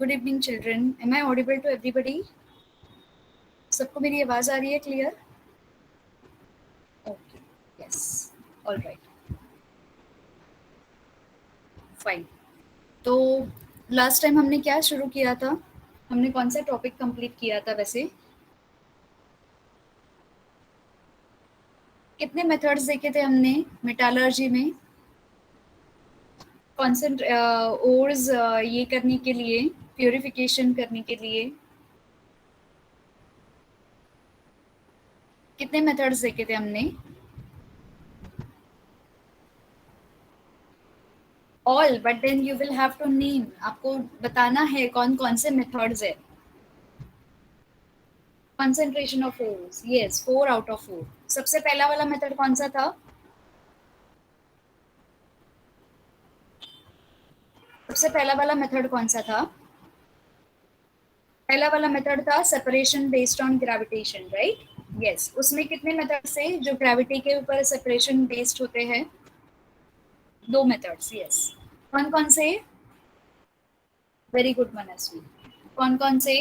Good evening children, am I audible to everybody? सबको मेरी आवाज़ आ रही है clear? Okay, yes, all right, fine. तो लास्ट टाइम हमने क्या शुरू किया था? हमने कौन सा टॉपिक कंप्लीट किया था वैसे? कितने मेथड्स देखे थे हमने मेटालर्जी में? ओर्स ये करने के लिए, प्योरिफिकेशन करने के लिए कितने मेथड्स देखे थे हमने? All, but then you will have to name. आपको बताना है कौन कौन से मेथड्स है। Concentration of ores, yes, 4 out of 4। सबसे पहला वाला मेथड कौन सा था? सबसे पहला वाला मेथड कौन सा था? पहला वाला मेथड था separation based on gravitation, right? Yes. उसमें कितने मेथड से जो ग्रेविटी के ऊपर सेपरेशन बेस्ड होते हैं? 2 मेथड्स, यस। कौन कौन से? वेरी गुड मनस्वी। कौन कौन से?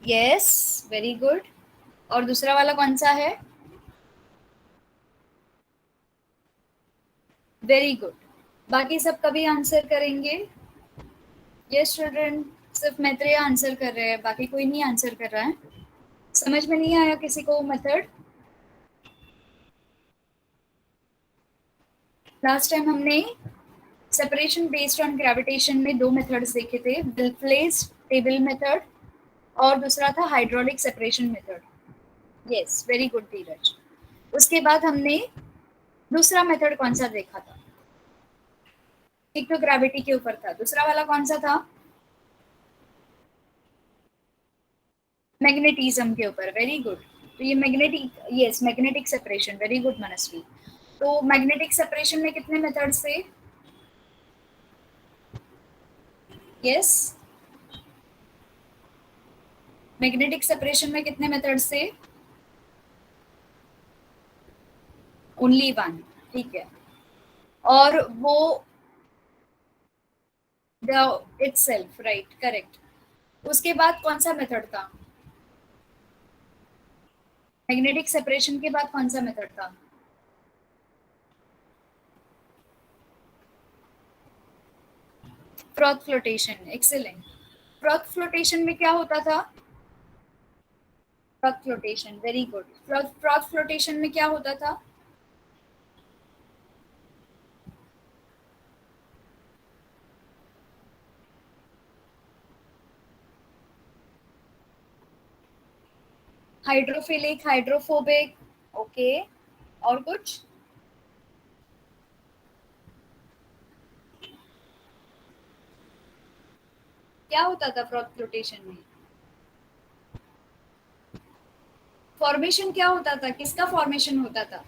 Yes, very good. और दूसरा वाला कौन सा है? Very good. बाकी सब कभी आंसर करेंगे? यस चिल्ड्रन, सिर्फ मैत्रेय आंसर कर रहे हैं, बाकी कोई नहीं आंसर कर रहा है। समझ में नहीं आया किसी को मेथड? लास्ट टाइम हमने सेपरेशन बेस्ड ऑन ग्रेविटेशन में 2 मेथड्स देखे थे, विल्फ्लेस टेबल मेथड और दूसरा था hydraulic separation method. Yes, very good Dheeraj. उसके बाद हमने दूसरा मेथड कौन सा देखा था? एक तो ग्रेविटी के ऊपर था, दूसरा वाला कौन सा था? मैग्नेटिज्म के ऊपर, वेरी गुड। तो ये magnetic, yes, magnetic separation, very good Manasvi. तो मैग्नेटिक सेपरेशन में कितने मेथड्स थे? यस, मैग्नेटिक सेपरेशन में कितने मेथड्स थे? ओनली वन, ठीक है। और वो द इटसेल्फ, राइट, करेक्ट। उसके बाद कौन सा मेथड था? मैग्नेटिक सेपरेशन के बाद कौन सा मेथड था? Froth flotation, excellent. Froth flotation में क्या होता था? Froth flotation, very good. Froth flotation में क्या होता था? Hydrophilic, hydrophobic, okay. और कुछ? क्या होता था फ्रॉथ फ्लोटेशन में? फॉर्मेशन क्या होता था? किसका फॉर्मेशन होता था?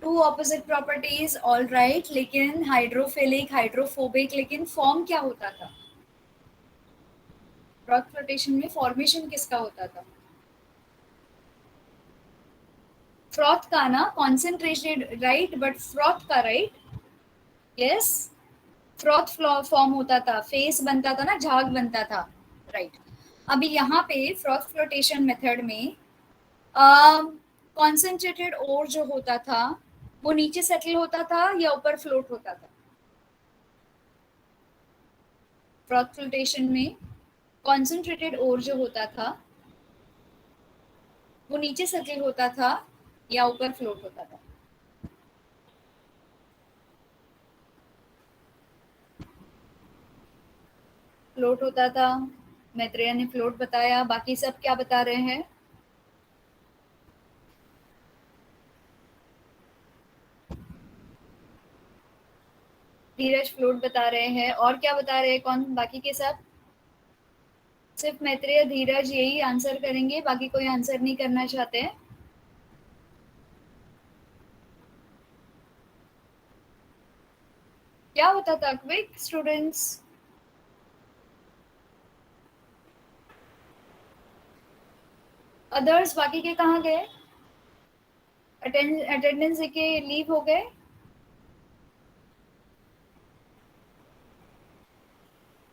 Two opposite properties, all right, लेकिन हाइड्रोफिलिक, हाइड्रोफोबिक, लेकिन फॉर्म क्या होता था? फ्रॉथ फ्लोटेशन में फॉर्मेशन किसका होता था? फ्रॉथ का ना, कॉन्सेंट्रेटेड, राइट, बट फ्रॉथ का, राइट? यस, फ्रॉथ फॉर्म होता था, फेस बनता था ना, झाग बनता था, राइट। अभी यहाँ पे फ्रॉथ फ्लोटेशन मेथड में कॉन्सेंट्रेटेड ओर जो होता था वो नीचे सेटल होता था या ऊपर फ्लोट होता था? फ्रॉथ फ्लोटेशन में कॉन्सेंट्रेटेड ओर जो होता था वो नीचे सेटल होता था या ऊपर फ्लोट होता था? फ्लोट होता था। मैत्रेय ने फ्लोट बताया, बाकी सब क्या बता रहे हैं? धीरज फ्लोट बता रहे हैं, और क्या बता रहे हैं कौन बाकी के सब? सिर्फ मैत्रेय धीरज यही आंसर करेंगे, बाकी कोई आंसर नहीं करना चाहते हैं? क्या होता था क्विक स्टूडेंट्स? अदर्स बाकी के कहाँ गए? अटेंडेंस के लीव हो गए?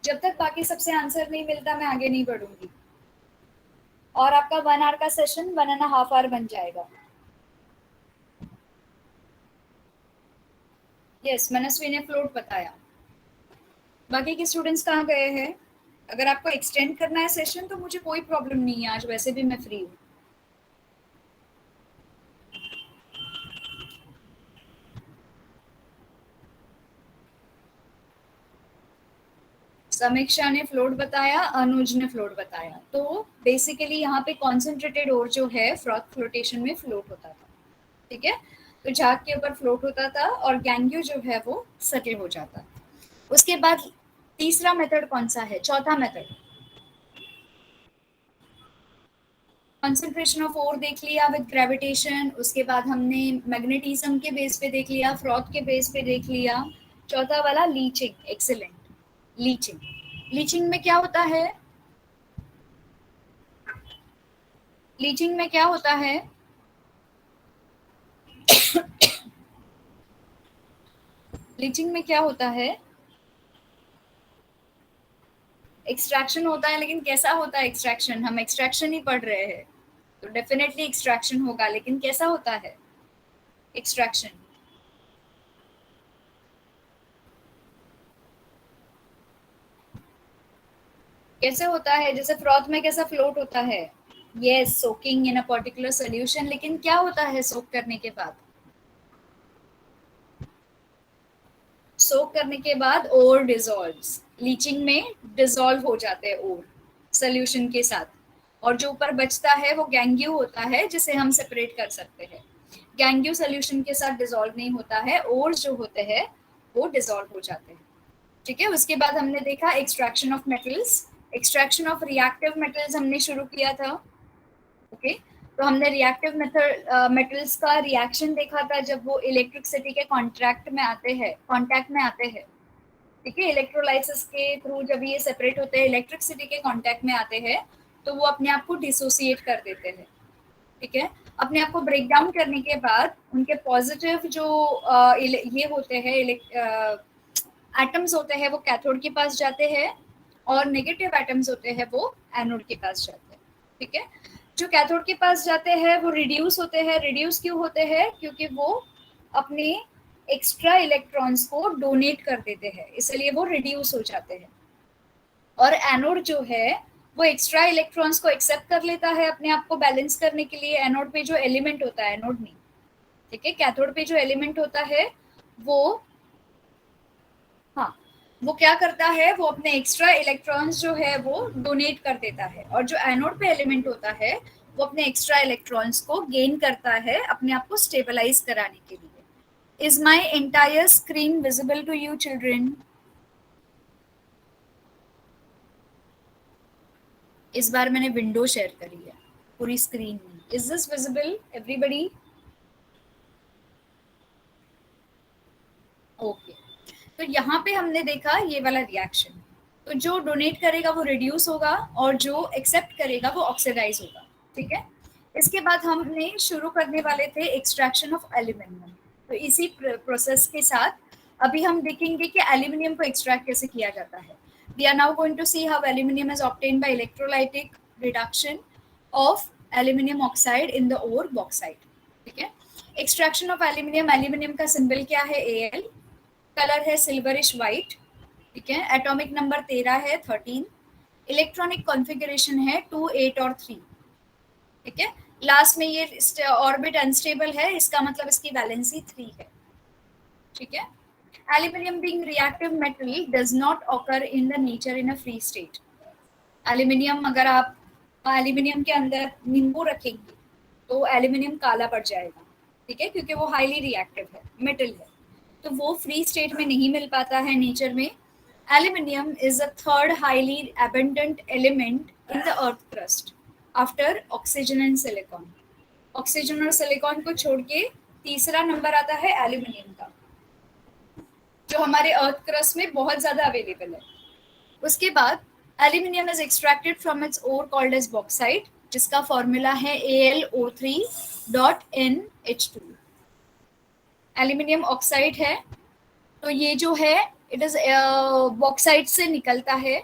जब तक बाकी सबसे आंसर नहीं मिलता मैं आगे नहीं बढ़ूंगी। और आपका 1 आवर का सेशन 1.5 आवर बन जाएगा। यस, मनस्वी ने फ्लोट बताया। बाकी के स्टूडेंट्स कहाँ गए हैं? अगर आपको एक्सटेंड करना है सेशन तो मुझे कोई प्रॉब्लम नहीं है, आज वैसे भी मैं फ्री हूँ। समीक्षा ने फ्लोट बताया, अनुज ने फ्लोट बताया। तो बेसिकली यहाँ पे कॉन्सेंट्रेटेड ओर जो है फ्रॉथ फ्लोटेशन में फ्लोट होता था, ठीक है। तो झाग के ऊपर फ्लोट होता था और गैंग्यू जो है वो सटे हो जाता। उसके बाद तीसरा मेथड कौन सा है? चौथा मेथड कॉन्सेंट्रेशन ऑफ ओर देख लिया विद ग्रेविटेशन। उसके बाद हमने मैग्नेटिज्म के बेस पे देख लिया, फ्रॉथ के बेस पे देख लिया। चौथा वाला लीचिंग, एक्सीलेंट। लीचिंग, लीचिंग में क्या होता है? लीचिंग में क्या होता है? लीचिंग में क्या होता है? एक्सट्रैक्शन होता है, लेकिन कैसा होता है एक्सट्रैक्शन? हम एक्सट्रैक्शन ही पढ़ रहे हैं, तो डेफिनेटली एक्सट्रैक्शन होगा, लेकिन कैसा होता है एक्सट्रैक्शन? कैसे होता है? जैसे फ्रॉथ में कैसा फ्लोट होता है? Yes, soaking in a particular solution. लेकिन क्या होता है सोक करने के बाद? सोक करने के बाद ओर डिसॉल्व्स। लीचिंग में डिसॉल्व हो जाते हैं ओर सोल्यूशन के साथ, और जो ऊपर बचता है वो गैंग्यू होता है, जिसे हम सेपरेट कर सकते हैं। गैंग्यू सोल्यूशन के साथ डिसॉल्व नहीं होता है, और जो होते हैं वो डिसॉल्व हो जाते हैं, ठीक है। उसके बाद हमने देखा extraction of metals, extraction of reactive metals हमने शुरू किया था, ओके। तो हमने रिएक्टिव मेथड मेटल्स का रिएक्शन देखा था जब वो इलेक्ट्रिसिटी के कांटेक्ट में आते हैं, ठीक है। इलेक्ट्रोलाइसिस के थ्रू जब ये सेपरेट होते हैं, इलेक्ट्रिसिटी के कांटेक्ट में आते हैं, तो वो अपने आप को डिसोसिएट कर देते हैं, ठीक है। अपने आप को ब्रेक डाउन करने के बाद उनके पॉजिटिव जो ये होते हैं एटम्स होते हैं वो कैथोड के पास जाते हैं, और नेगेटिव एटम्स होते हैं वो एनोड के पास जाते हैं, ठीक है। जो कैथोड के पास जाते हैं वो रिड्यूस होते हैं। रिड्यूस क्यों होते हैं? क्योंकि वो अपने एक्स्ट्रा इलेक्ट्रॉन्स को डोनेट कर देते हैं, इसलिए वो रिड्यूस हो जाते हैं। और एनोड जो है वो एक्स्ट्रा इलेक्ट्रॉन्स को एक्सेप्ट कर लेता है अपने आप को बैलेंस करने के लिए। एनोड पे जो एलिमेंट होता है, एनोड नहीं, ठीक है, कैथोड पे जो एलिमेंट होता है वो, हाँ, वो क्या करता है, वो अपने एक्स्ट्रा इलेक्ट्रॉन्स जो है वो डोनेट कर देता है, और जो एनोड पे एलिमेंट होता है वो अपने एक्स्ट्रा इलेक्ट्रॉन्स को गेन करता है अपने आप को स्टेबलाइज कराने के लिए। Is my entire screen visible to you children? इस बार मैंने विंडो शेयर करी है, पूरी स्क्रीन में। Is this visible everybody? Okay. तो यहाँ पे हमने देखा ये वाला रिएक्शन, तो जो डोनेट करेगा वो रिड्यूस होगा, और जो एक्सेप्ट करेगा वो ऑक्सीडाइज होगा, ठीक है। इसके बाद हमने शुरू करने वाले थे एक्सट्रैक्शन ऑफ एल्यूमिनियम। तो इसी प्रोसेस के साथ अभी हम देखेंगे कि एल्यूमिनियम को एक्सट्रैक्ट कैसे किया जाता है। We are now going to see how aluminium is obtained by electrolytic reduction of aluminium oxide in the ore bauxite, ठीक है। एक्सट्रैक्शन ऑफ एल्यूमिनियम, एल्यूमिनियम का सिंबल क्या है? Al, कलर है सिल्वरिश वाइट, ठीक है। एटॉमिक नंबर 13 है, 13। Electronic configuration है 2, 8 और 3, ठीक है। लास्ट में ये ऑर्बिट अनस्टेबल है, इसका मतलब इसकी वैलेंसी 3 है, ठीक है। Aluminium being reactive metal does not occur in the nature in a free state. Aluminium, अगर आप एल्यूमिनियम के अंदर नींबू रखेंगे तो एल्यूमिनियम काला पड़ जाएगा, ठीक है, क्योंकि वो हाईली रिएक्टिव है, मेटल है, तो वो फ्री स्टेट में नहीं मिल पाता है नेचर में। Aluminium is a third highly abundant element in the earth crust after oxygen and silicon. Oxygen और सिलिकॉन को छोड़ के तीसरा नंबर आता है एल्यूमिनियम का, जो हमारे अर्थ क्रस्ट में बहुत ज्यादा अवेलेबल है। उसके बाद aluminium is extracted from its ore called as bauxite, जिसका फॉर्मूला है AlO3 dot NH2। Aluminium oxide है, तो ये जो है इट इज बॉक्साइट से निकलता है,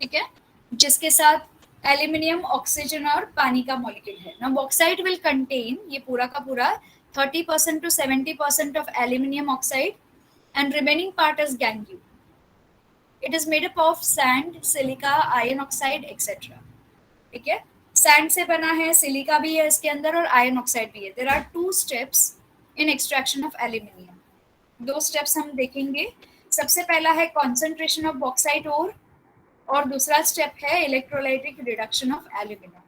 ठीक है, जिसके साथ एल्यूमिनियम, ऑक्सीजन और पानी का मॉलिक्यूल है ना। बॉक्साइट विल कंटेन, ये पूरा का पूरा 30% to 70% of aluminium oxide and remaining part is gallium. It is made up of sand, silica, iron oxide etcetera, ठीक है। सैंड से बना है, सिलिका भी है इसके अंदर और आयरन ऑक्साइड भी है। There are 2 steps in extraction of aluminium. 2 steps हम देखेंगे। सबसे पहला है कॉन्सेंट्रेशन ऑफ बॉक्साइट ओर और दूसरा स्टेप है इलेक्ट्रोलाइटिक रिडक्शन ऑफ एल्यूमिनियम,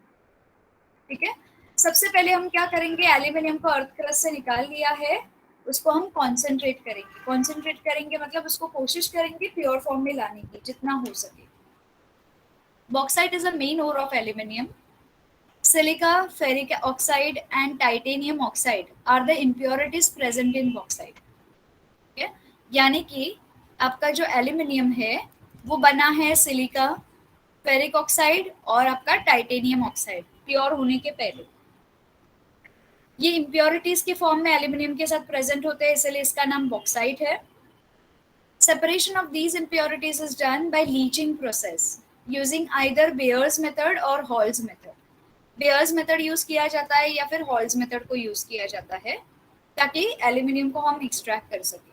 ठीक है। सबसे पहले हम क्या करेंगे, एल्यूमिनियम को अर्थ क्रस्ट से निकाल लिया है, उसको हम कॉन्सेंट्रेट करेंगे। कॉन्सेंट्रेट करेंगे मतलब उसको कोशिश करेंगे प्योर फॉर्म में लाने की जितना हो सके। Bauxite is a main ore of aluminium. Silica, ferric oxide and titanium oxide are the impurities present in bauxite, ठीक है। यानी कि आपका जो एल्यूमिनियम है वो बना है सिलिका, फेरिक ऑक्साइड और आपका टाइटेनियम ऑक्साइड प्योर होने के पहले। ये इम्प्योरिटीज के फॉर्म में एल्यूमिनियम के साथ प्रेजेंट होते हैं, इसलिए इसका नाम बॉक्साइट है। Separation of these impurities is done by leaching process using either Bayer's method or Hall's method. Bayer's method use किया जाता है या फिर हॉल्स मेथड को यूज किया जाता है ताकि एल्यूमिनियम को हम एक्सट्रैक्ट कर सकें।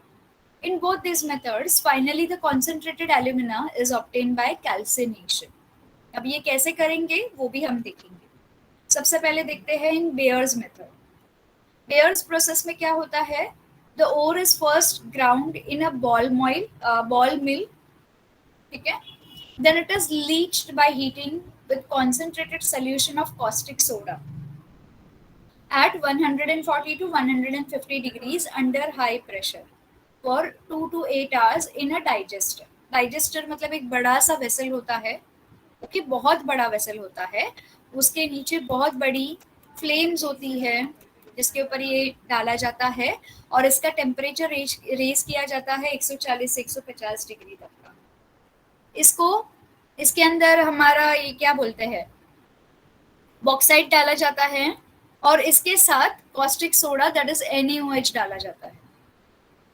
In both these methods, finally the concentrated alumina is obtained by calcination. अब ये कैसे करेंगे वो भी हम देखेंगे। सबसे पहले देखते हैं इन बेयर्स मेथड। बेयर्स प्रोसेस में क्या होता है, the ore is first ground in a ball mill, ठीक है। Then it is leached by heating with concentrated solution of caustic soda at 140 to 150 degrees under high pressure for 2 to 8 hours in a digester. Digester मतलब एक बड़ा सा vessel होता है, okay, बहुत बड़ा वेसल होता है, उसके नीचे बहुत बड़ी फ्लेम्स होती है जिसके ऊपर ये डाला जाता है और इसका टेम्परेचर रेज किया जाता है 140 से 150 डिग्री तक का। इसको इसके अंदर हमारा ये क्या बोलते हैं, बॉक्साइट डाला जाता है और इसके साथ caustic soda that is NaOH डाला जाता है,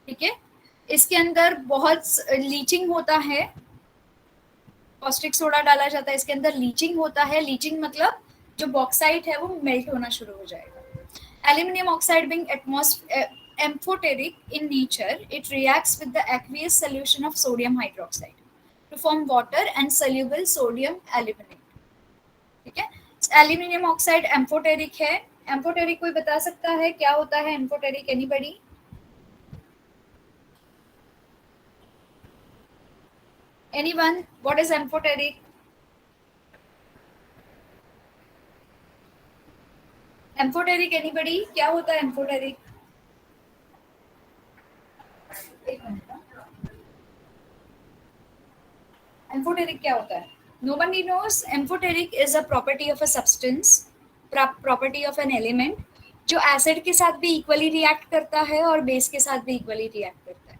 ठीक है। इसके अंदर बहुत लीचिंग होता है, कॉस्टिक सोडा डाला जाता है, इसके अंदर लीचिंग होता है। लीचिंग मतलब जो बॉक्साइट है वो मेल्ट होना शुरू हो जाएगा। Aluminium oxide being amphoteric in nature, it reacts with the aqueous solution of sodium hydroxide to form water and soluble sodium aluminate, ठीक है। एल्यूमिनियम ऑक्साइड एम्फोटेरिक है। एम्फोटेरिक कोई बता सकता है क्या होता है amphoteric, anybody? Anyone? What is amphoteric? Amphoteric, anybody? क्या होता है amphoteric? Amphoteric क्या होता है? Nobody knows. Amphoteric is a property of a substance, property of an element, जो एसिड के साथ भी इक्वली रिएक्ट करता है और बेस के साथ भी इक्वली रिएक्ट करता है।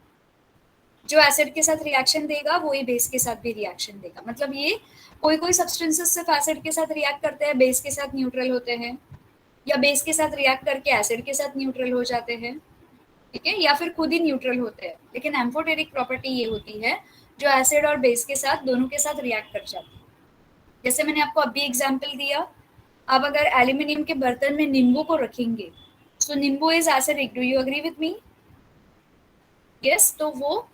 जो एसिड के साथ रिएक्शन देगा वो ही बेस के साथ भी रिएक्शन देगा। मतलब ये कोई सब्सटेंसेस सिर्फ एसिड के साथ रिएक्ट करते हैं, बेस के साथ न्यूट्रल होते हैं, या बेस के साथ रिएक्ट करके एसिड के साथ न्यूट्रल हो जाते हैं, ठीक है, या फिर खुद ही न्यूट्रल होते हैं। लेकिन एम्फोटेरिक प्रॉपर्टी ये होती है जो एसिड और बेस के साथ दोनों के साथ रिएक्ट कर जाती है। जैसे मैंने आपको अभी एग्जांपल दिया, आप अगर एल्यूमिनियम के बर्तन में नींबू को रखेंगे, so nimbu is acidic, do you agree with me? Yes, तो वो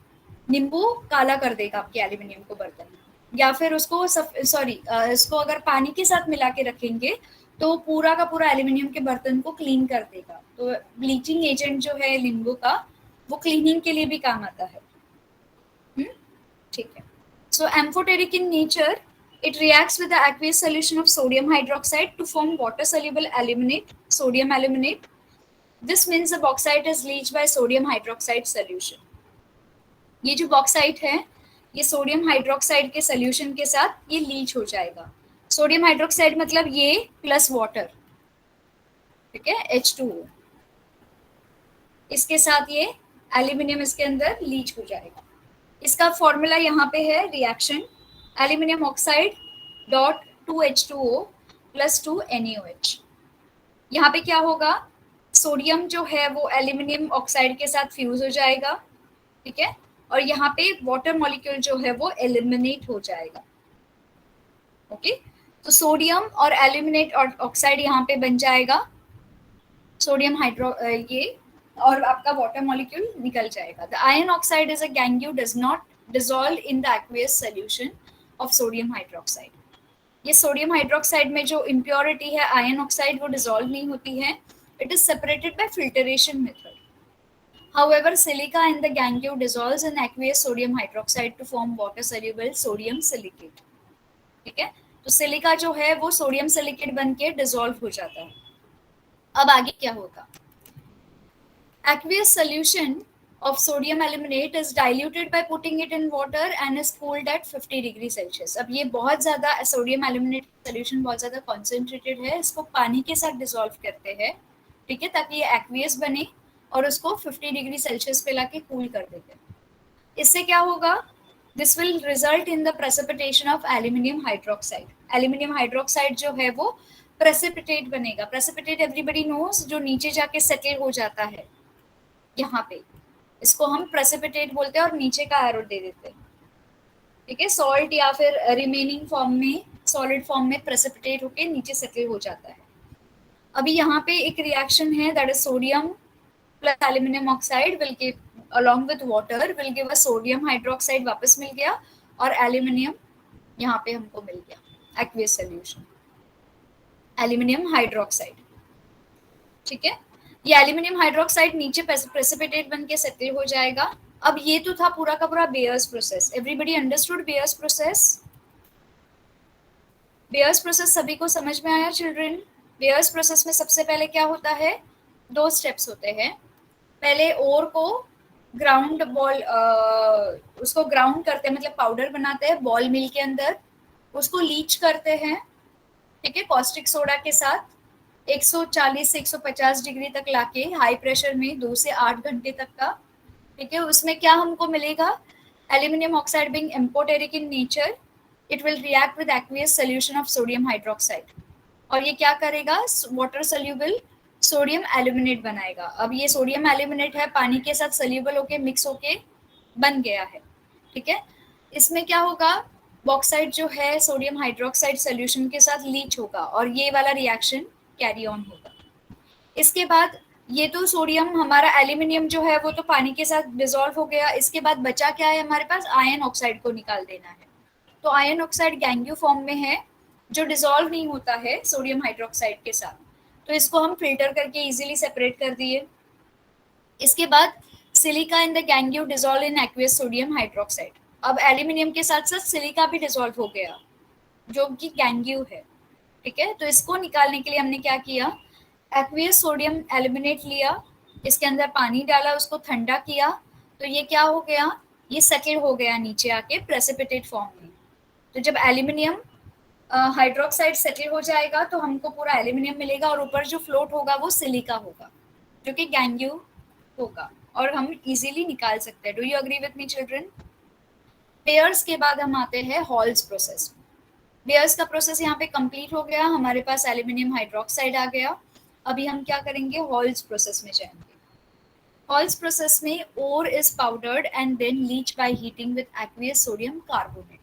नींबू काला कर देगा आपके एल्यूमिनियम को बर्तन में। या फिर उसको इसको अगर पानी के साथ मिला के रखेंगे तो पूरा का पूरा एल्यूमिनियम के बर्तन को क्लीन कर देगा। तो ब्लीचिंग एजेंट जो है नींबू का वो क्लीनिंग के लिए भी काम आता है, ठीक है। So amphoteric in nature, it reacts with the aqueous solution of sodium hydroxide to form water soluble aluminate, sodium aluminate. This means the bauxite is leached by sodium hydroxide solution. ये जो बॉक्साइट है ये sodium hydroxide के solution के साथ ये Leach हो जाएगा। सोडियम हाइड्रोक्साइड मतलब ये प्लस वाटर, ठीक है, H2O, इसके साथ ये एल्यूमिनियम इसके अंदर लीच हो जाएगा। इसका फॉर्मूला यहाँ पे है, reaction aluminium oxide dot 2H2O plus 2NaOH, यहाँ पे क्या होगा, सोडियम जो है वो एल्यूमिनियम ऑक्साइड के साथ फ्यूज हो जाएगा, ठीक है, और यहाँ पे वाटर मॉलिक्यूल जो है वो एलिमिनेट हो जाएगा। ओके, तो सोडियम और एल्यूमिनेट ऑक्साइड यहाँ पे बन जाएगा, सोडियम हाइड्रो ये, और आपका वाटर मॉलिक्यूल निकल जाएगा। The ion oxide is a gang does not dissolve in the aqueous solution of sodium hydroxide. ये सोडियम हाइड्रोक्साइड में जो इम्प्योरिटी है आयन ऑक्साइड, वो डिसॉल्व नहीं होती है, it is separated by filtration method. However, silica in the gangue dissolves in aqueous sodium hydroxide to form water soluble sodium silicate। ठीक है, तो सिलिका जो है वो सोडियम सिलिकेट बन के डिसॉल्व हो जाता है। अब आगे क्या होगा, aqueous solution of sodium aluminate is diluted by putting it in water and is cooled at 50 degree Celsius. अब ये बहुत ज़्यादा सोडियम एल्यूमिनेट सोल्यूशन बहुत ज़्यादा कॉन्सेंट्रेटेड है, इसको पानी के साथ डिसॉल्व करते हैं, ठीक है, ताकि ये एक्वियस बने, और उसको 50 डिग्री सेल्सियस पे लाके कूल कर देते हैं। इससे क्या होगा, this will result in the precipitation of aluminium hydroxide. Aluminium hydroxide जो है वो प्रेसिपिटेट बनेगा। प्रेसिपिटेट एवरीबडी नोज, जो नीचे जाके सेटल हो जाता है, यहाँ पे इसको हम प्रेसिपिटेट बोलते हैं और नीचे का एरो दे देते हैं, ठीक है, सॉल्ट या फिर रिमेनिंग फॉर्म में, सॉलिड फॉर्म में प्रेसिपिटेट होके नीचे सेटल हो जाता है। अभी यहाँ पे एक रिएक्शन है, that is sodium plus aluminium oxide will give along with water will give a sodium hydroxide, वापस मिल गया, और एल्यूमिनियम यहाँ पे हमको मिल गया, एक्वियस सॉल्यूशन एल्यूमिनियम हाइड्रोक्साइड। ठीक है, ये एल्यूमिनियम हाइड्रोक्साइड नीचे प्रेसिपिटेट बन के सेटल हो जाएगा। अब ये तो था पूरा का पूरा bears process. Everybody understood bears process? Bears process सभी को समझ में आया चिल्ड्रन? बेयर्स प्रोसेस में सबसे पहले क्या होता है, 2 स्टेप्स होते हैं। पहले ओर को ग्राउंड बॉल, उसको ग्राउंड करते हैं, मतलब पाउडर बनाते हैं बॉल मिल के अंदर, उसको लीच करते हैं, ठीक है, कॉस्टिक सोडा के साथ 140 से 150 डिग्री तक लाके हाई प्रेशर में 2 से 8 घंटे तक का, ठीक है। उसमें क्या हमको मिलेगा, aluminium oxide being amphoteric in nature, it will react with aqueous solution of sodium hydroxide, और ये क्या करेगा, वाटर सोल्यूबल सोडियम एल्यूमिनेट बनाएगा। अब ये सोडियम एल्यूमिनेट है, पानी के साथ सोल्यूबल होके मिक्स होके बन गया है, ठीक है। इसमें क्या होगा, बॉक्साइड जो है सोडियम हाइड्रोक्साइड सोल्यूशन के साथ लीच होगा और ये वाला रिएक्शन कैरी ऑन होगा। इसके बाद ये तो सोडियम, हमारा एल्यूमिनियम जो है वो तो पानी के साथ डिसॉल्व हो गया। इसके बाद बचा क्या है हमारे पास, आयन ऑक्साइड को निकाल देना है। तो आयन ऑक्साइड गैंग्यू फॉर्म में है, जो डिसॉल्व नहीं होता है सोडियम हाइड्रोक्साइड के साथ, तो इसको हम फिल्टर करके इजीली सेपरेट कर दिए। इसके बाद silica in the गैंग्यू dissolve in aqueous sodium hydroxide. अब एल्यूमिनियम के साथ साथ सिलिका भी डिसॉल्व हो गया, जो कि गैंग्यू है, ठीक है। तो इसको निकालने के लिए हमने क्या किया, एक्वियस सोडियम एल्यूमिनेट लिया, इसके अंदर पानी डाला, उसको ठंडा किया, तो ये क्या हो गया, ये सेटल हो गया नीचे आके प्रेसिपिटेट फॉर्म में। तो जब एल्यूमिनियम हाइड्रोक्साइड सेटल हो जाएगा तो हमको पूरा एल्यूमिनियम मिलेगा, और ऊपर जो फ्लोट होगा वो सिलिका होगा, जो कि गैंग्यू होगा, और हम इजीली निकाल सकते हैं। Do you agree with me children? Bayer's के बाद हम आते हैं हॉल्स प्रोसेस। बेयर्स का प्रोसेस यहाँ पे कंप्लीट हो गया, हमारे पास एल्यूमिनियम हाइड्रोक्साइड आ गया। अभी हम क्या करेंगे, हॉल्स प्रोसेस में जाएंगे। हॉल्स प्रोसेस में ore is powdered and then leach by heating with aqueous sodium carbonate.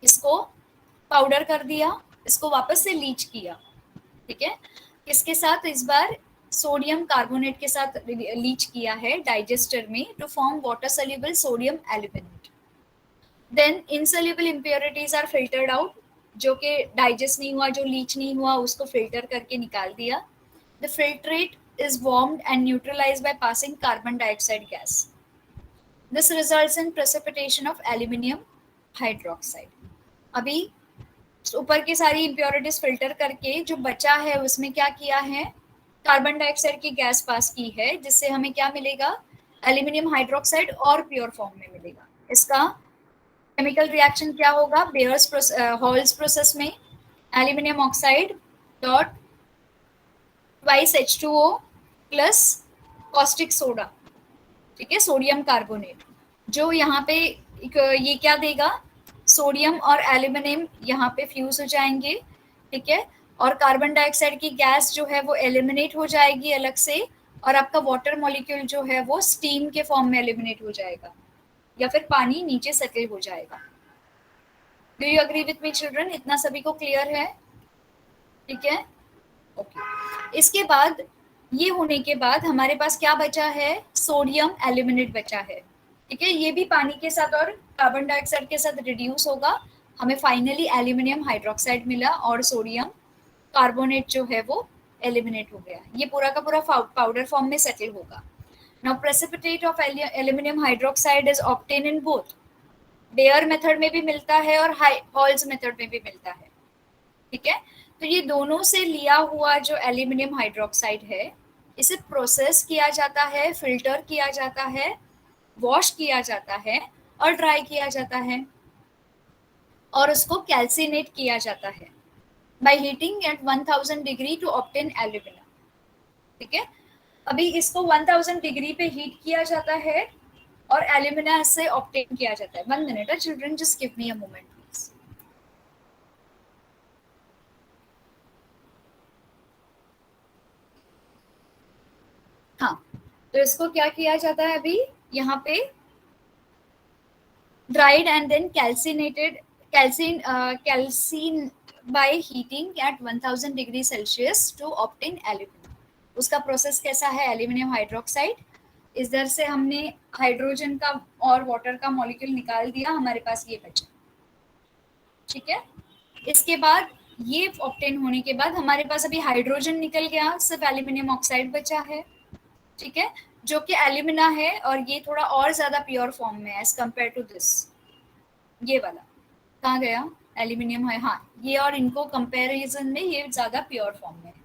इसको पाउडर कर दिया, इसको वापस से लीच किया, ठीक है। किसके साथ, इस बार सोडियम कार्बोनेट के साथ लीच किया है डाइजेस्टर में, to form water soluble sodium aluminate. Then insoluble impurities are filtered out, जो कि डाइजेस्ट नहीं हुआ, जो लीच नहीं हुआ, उसको फिल्टर करके निकाल दिया। The filtrate is warmed and neutralized by passing carbon dioxide gas. This results in precipitation of aluminium hydroxide. अभी ऊपर की सारी इम्प्योरिटीज फिल्टर करके जो बचा है उसमें क्या किया है, कार्बन डाइऑक्साइड की गैस पास की है, जिससे हमें क्या मिलेगा, एल्यूमिनियम हाइड्रोक्साइड और प्योर फॉर्म में मिलेगा। इसका केमिकल रिएक्शन क्या होगा, बेयर्स हॉल्स प्रोसेस में aluminium oxide dot twice H2O plus caustic soda, ठीक है, सोडियम कार्बोनेट, जो यहाँ पे ये क्या देगा, सोडियम और एल्यूमिनियम यहाँ पे फ्यूज हो जाएंगे, ठीक है, और कार्बन डाइऑक्साइड की गैस जो है वो एलिमिनेट हो जाएगी अलग से, और आपका वाटर मॉलिक्यूल जो है वो स्टीम के फॉर्म में एलिमिनेट हो जाएगा, या फिर पानी नीचे सेटल हो जाएगा। Do you agree with me children? इतना सभी को क्लियर है? ठीक है, ओके। इसके बाद ये होने के बाद हमारे पास क्या बचा है? सोडियम एल्यूमिनेट बचा है। ठीक है, ये भी पानी के साथ और कार्बन डाइऑक्साइड के साथ रिड्यूस होगा, हमें फाइनली एल्यूमिनियम हाइड्रोक्साइड मिला और सोडियम कार्बोनेट जो है वो एलिमिनेट हो गया। ये पूरा का पूरा पाउडर फॉर्म में सेटल होगा। Now precipitate of aluminium hydroxide is obtain in both, Bayer method में भी मिलता है और हॉल्स मेथड में भी मिलता है। ठीक है, तो ये दोनों से लिया हुआ जो एल्यूमिनियम हाइड्रोक्साइड है, इसे प्रोसेस किया जाता है, फिल्टर किया जाता है, वॉश किया जाता है और ड्राई किया जाता है, और उसको कैल्सिनेट किया जाता है by heating at 1000 degree to obtain alumina. ठीक है, अभी इसको 1000 डिग्री पे हीट किया जाता है और एल्यूमिना से ऑब्टेन किया जाता है। 1 minute children, just give me a moment please. हाँ, तो इसको क्या किया जाता है अभी यहाँ पे? dried and then calcined by heating at 1000 degree Celsius to obtain aluminum। उसका प्रोसेस कैसा है? एल्यूमिनियम हाइड्रोक्साइड, इधर से हमने हाइड्रोजन का और वाटर का मॉलिक्यूल निकाल दिया, हमारे पास ये बचा। ठीक है, इसके बाद ये ऑब्टेन होने के बाद हमारे पास अभी हाइड्रोजन निकल गया, सिर्फ एल्यूमिनियम ऑक्साइड बचा है। ठीक है, जो कि एल्यूमिना है और ये थोड़ा और ज्यादा प्योर फॉर्म में है एज कंपेयर टू दिस। ये वाला कहाँ गया? एल्यूमिनियम है, हाँ ये, और इनको कंपैरिजन में ये ज्यादा प्योर फॉर्म में है।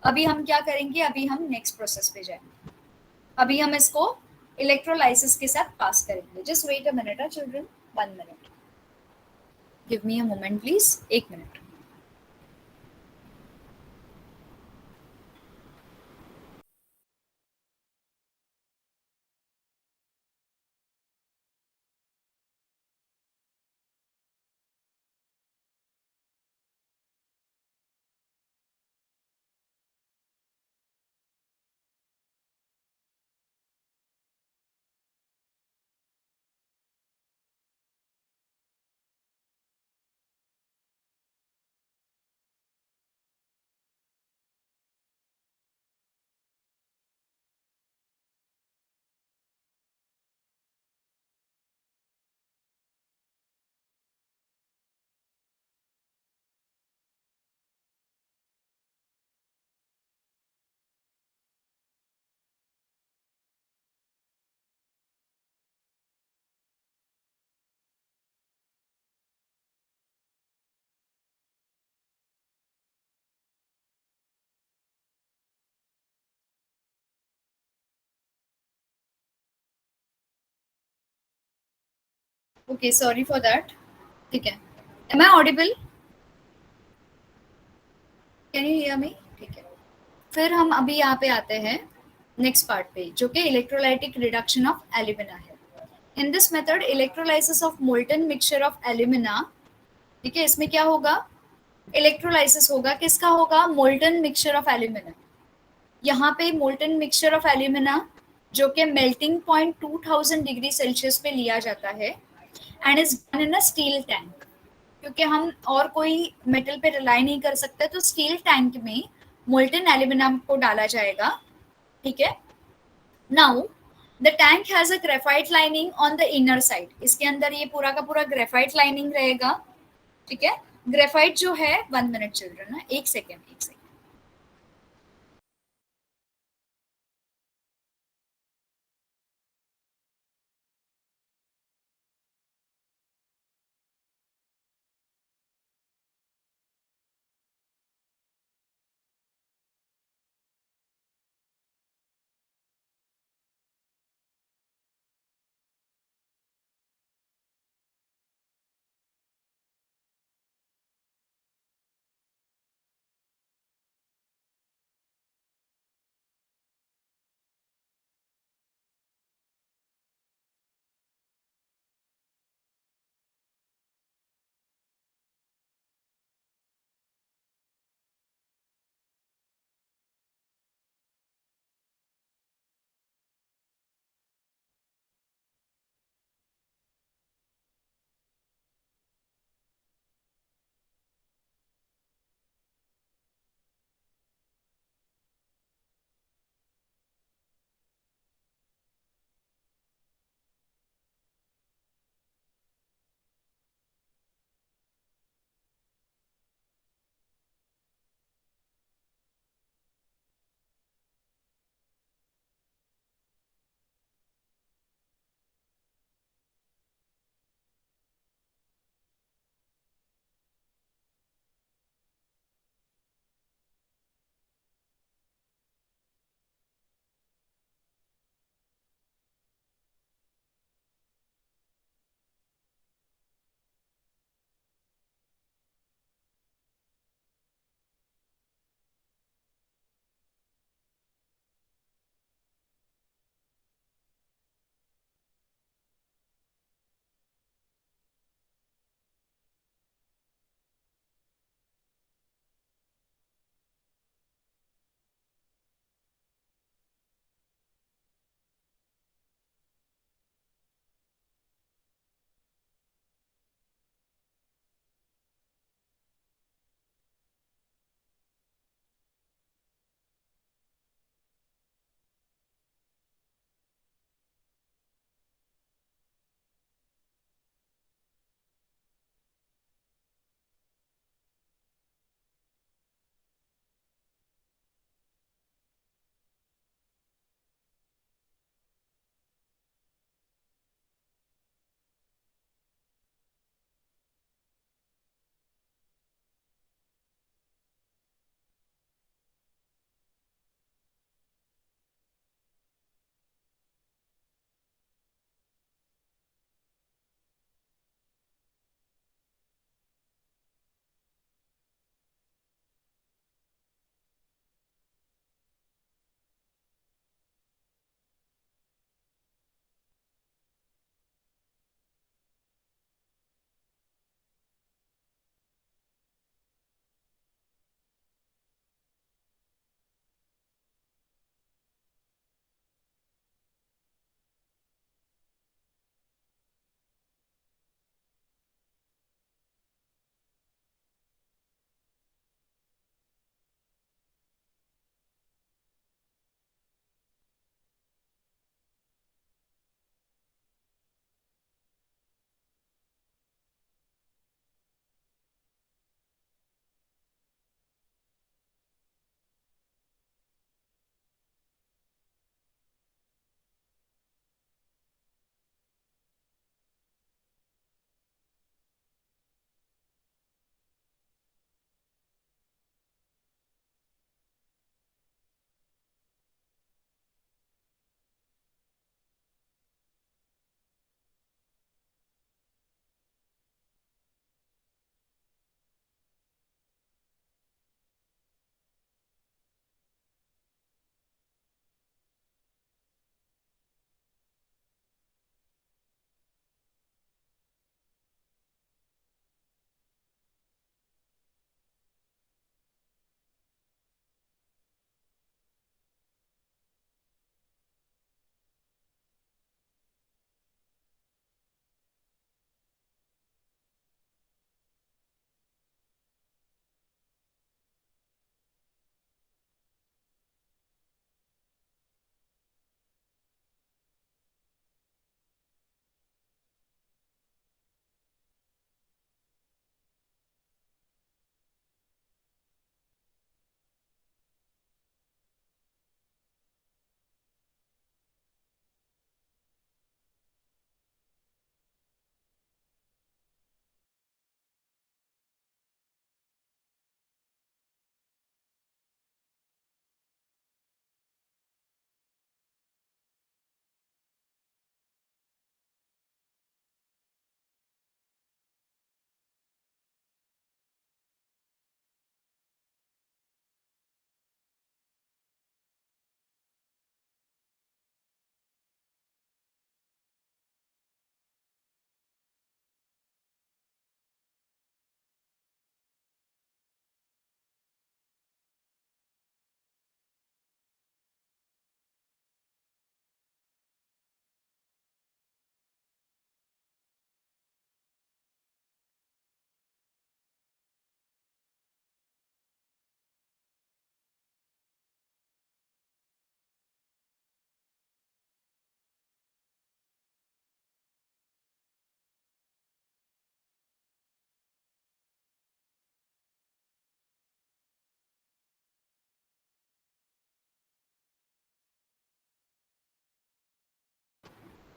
अभी हम क्या करेंगे? अभी हम नेक्स्ट प्रोसेस पे जाएंगे। अभी हम इसको इलेक्ट्रोलाइसिस के साथ पास करेंगे। Just wait a minute children, 1 minute, give me a moment please, 1 minute. Okay, sorry for that. ठीक है, am I audible? Can you hear me? ठीक है, फिर हम अभी यहाँ पे आते हैं नेक्स्ट पार्ट पे, जो कि इलेक्ट्रोलाइटिक रिडक्शन ऑफ एल्यूमिना है। In this method electrolysis of molten mixture of alumina. ठीक है, इसमें क्या होगा? इलेक्ट्रोलाइसिस होगा, किसका होगा? Molten mixture of alumina. यहाँ पे मोल्टन मिक्सचर ऑफ एल्यूमिना जो कि मेल्टिंग पॉइंट 2000 डिग्री सेल्सियस पे लिया जाता है and is done in a steel tank, क्योंकि हम और कोई मेटल पे रिलाई नहीं कर सकते, तो स्टील टैंक में मोल्टन एल्यूमिना को डाला जाएगा। ठीक है, now the tank has a graphite lining on the inner side. इसके अंदर ये पूरा का पूरा ग्रेफाइट लाइनिंग रहेगा। ठीक है, ग्रेफाइट जो है, 1 मिनट चिल्ड्रन ना, एक सेकेंड, एक second.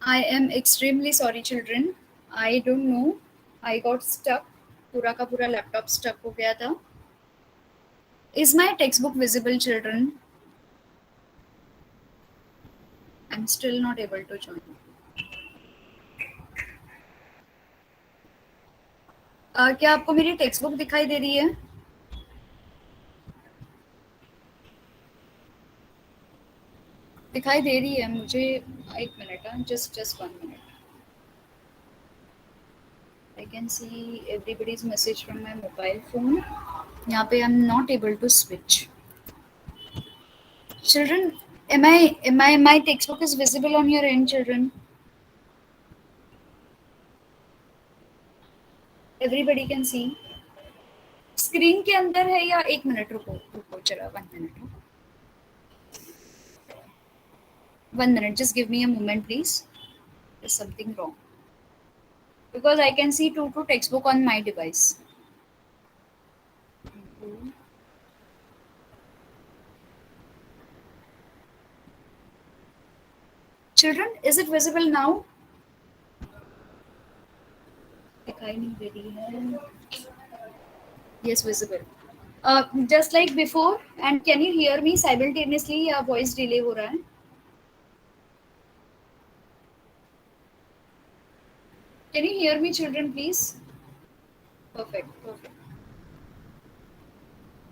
I am extremely sorry children. I don't know. I got stuck. पूरा का पूरा लैपटॉप स्टक हो गया था. Is my textbook visible, children? I'm still not able to join. क्या आपको मेरी टेक्स्ट बुक दिखाई दे रही है? दिखाई दे रही है मुझे. एक minute, just 1 minute. I can see everybody's message from my mobile phone. यहाँ पे I'm not able to switch. Children, my textbook is visible on your end, children? Everybody can see. Screen के अंदर है या? एक मिनट रुको रुको चलो 1 minute. 1 minute, just give me a moment please. There's something wrong because I can see two textbook on my device. Children, is it visible now? दिखाई नहीं दे रही है. Yes, visible. Just like before. And can you hear me simultaneously या voice delay हो रहा है? Can you hear me, children, please? Perfect.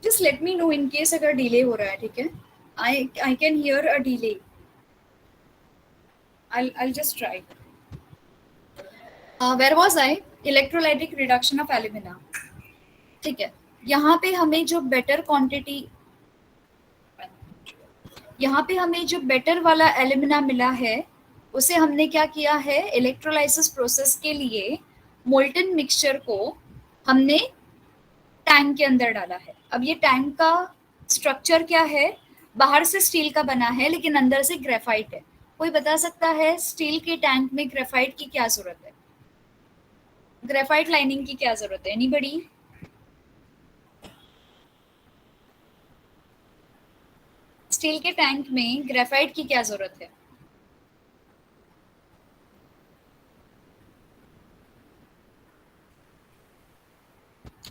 Just let me know in case अगर delay हो रहा है, ठीक है? I can hear a delay. I'll just try. Where was I? Electrolytic reduction of alumina. ठीक है. यहाँ पे हमें जो बेटर क्वांटिटी, यहाँ पे हमें जो बेटर वाला एल्यूमिना मिला है उसे हमने क्या किया है, इलेक्ट्रोलाइसिस प्रोसेस के लिए मोल्टन मिक्सचर को हमने टैंक के अंदर डाला है. अब ये टैंक का स्ट्रक्चर क्या है? बाहर से स्टील का बना है लेकिन अंदर से ग्रेफाइट है. कोई बता सकता है स्टील के टैंक में ग्रेफाइट की क्या जरूरत है? ग्रेफाइट लाइनिंग की क्या जरूरत है? एनीबडी? स्टील के टैंक में ग्रेफाइट की क्या जरूरत है?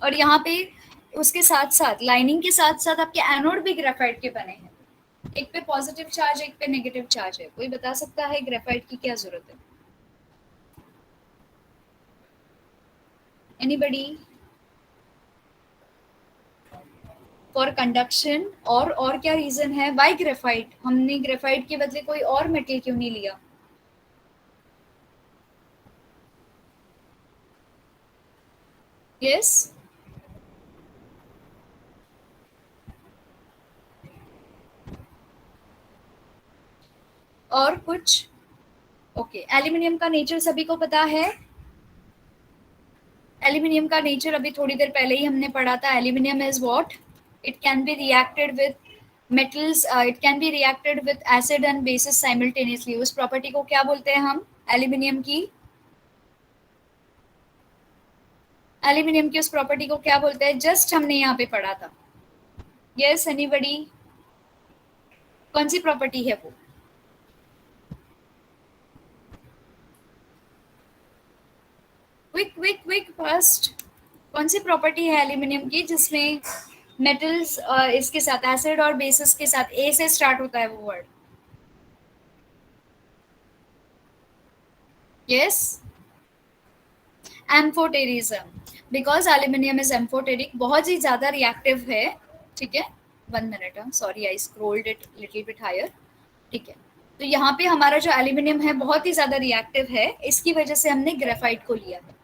और यहाँ पे उसके साथ साथ लाइनिंग के साथ साथ आपके एनोड भी ग्रेफाइट के बने हैं. एक पे पॉजिटिव चार्ज, एक पे नेगेटिव चार्ज है. कोई बता सकता है ग्रेफाइट की क्या जरूरत है? एनीबडी? For conduction. और क्या रीजन है? Y graphite? हमने ग्रेफाइट के बदले कोई और मेटल क्यों नहीं लिया? यस. और कुछ? ओके. एल्यूमिनियम का नेचर सभी को पता है. एल्यूमिनियम का नेचर अभी थोड़ी देर पहले ही हमने पढ़ा था. Aluminium is what? It can be reacted with metals. It can be reacted with acid and bases simultaneously. उस प्रॉपर्टी को क्या बोलते हैं हम? एल्यूमिनियम की उस प्रॉपर्टी को क्या बोलते हैं? जस्ट हमने यहाँ पे पढ़ा था. Yes, anybody? कौन सी प्रॉपर्टी है वो? Quick fast. कौन सी प्रॉपर्टी है एल्यूमिनियम की जिसमें मेटल्स इसके साथ एसिड और बेसिस के साथ ए से स्टार्ट होता है वो word? Yes, amphoterism. Because aluminium is amphoteric, बहुत ही ज्यादा रिएक्टिव है. ठीक है. 1 minute, sorry I scrolled it little bit higher. ठीक है. तो यहाँ पे हमारा जो एल्यूमिनियम है बहुत ही ज्यादा रिएक्टिव है. इसकी वजह से हमने ग्रेफाइट को लिया है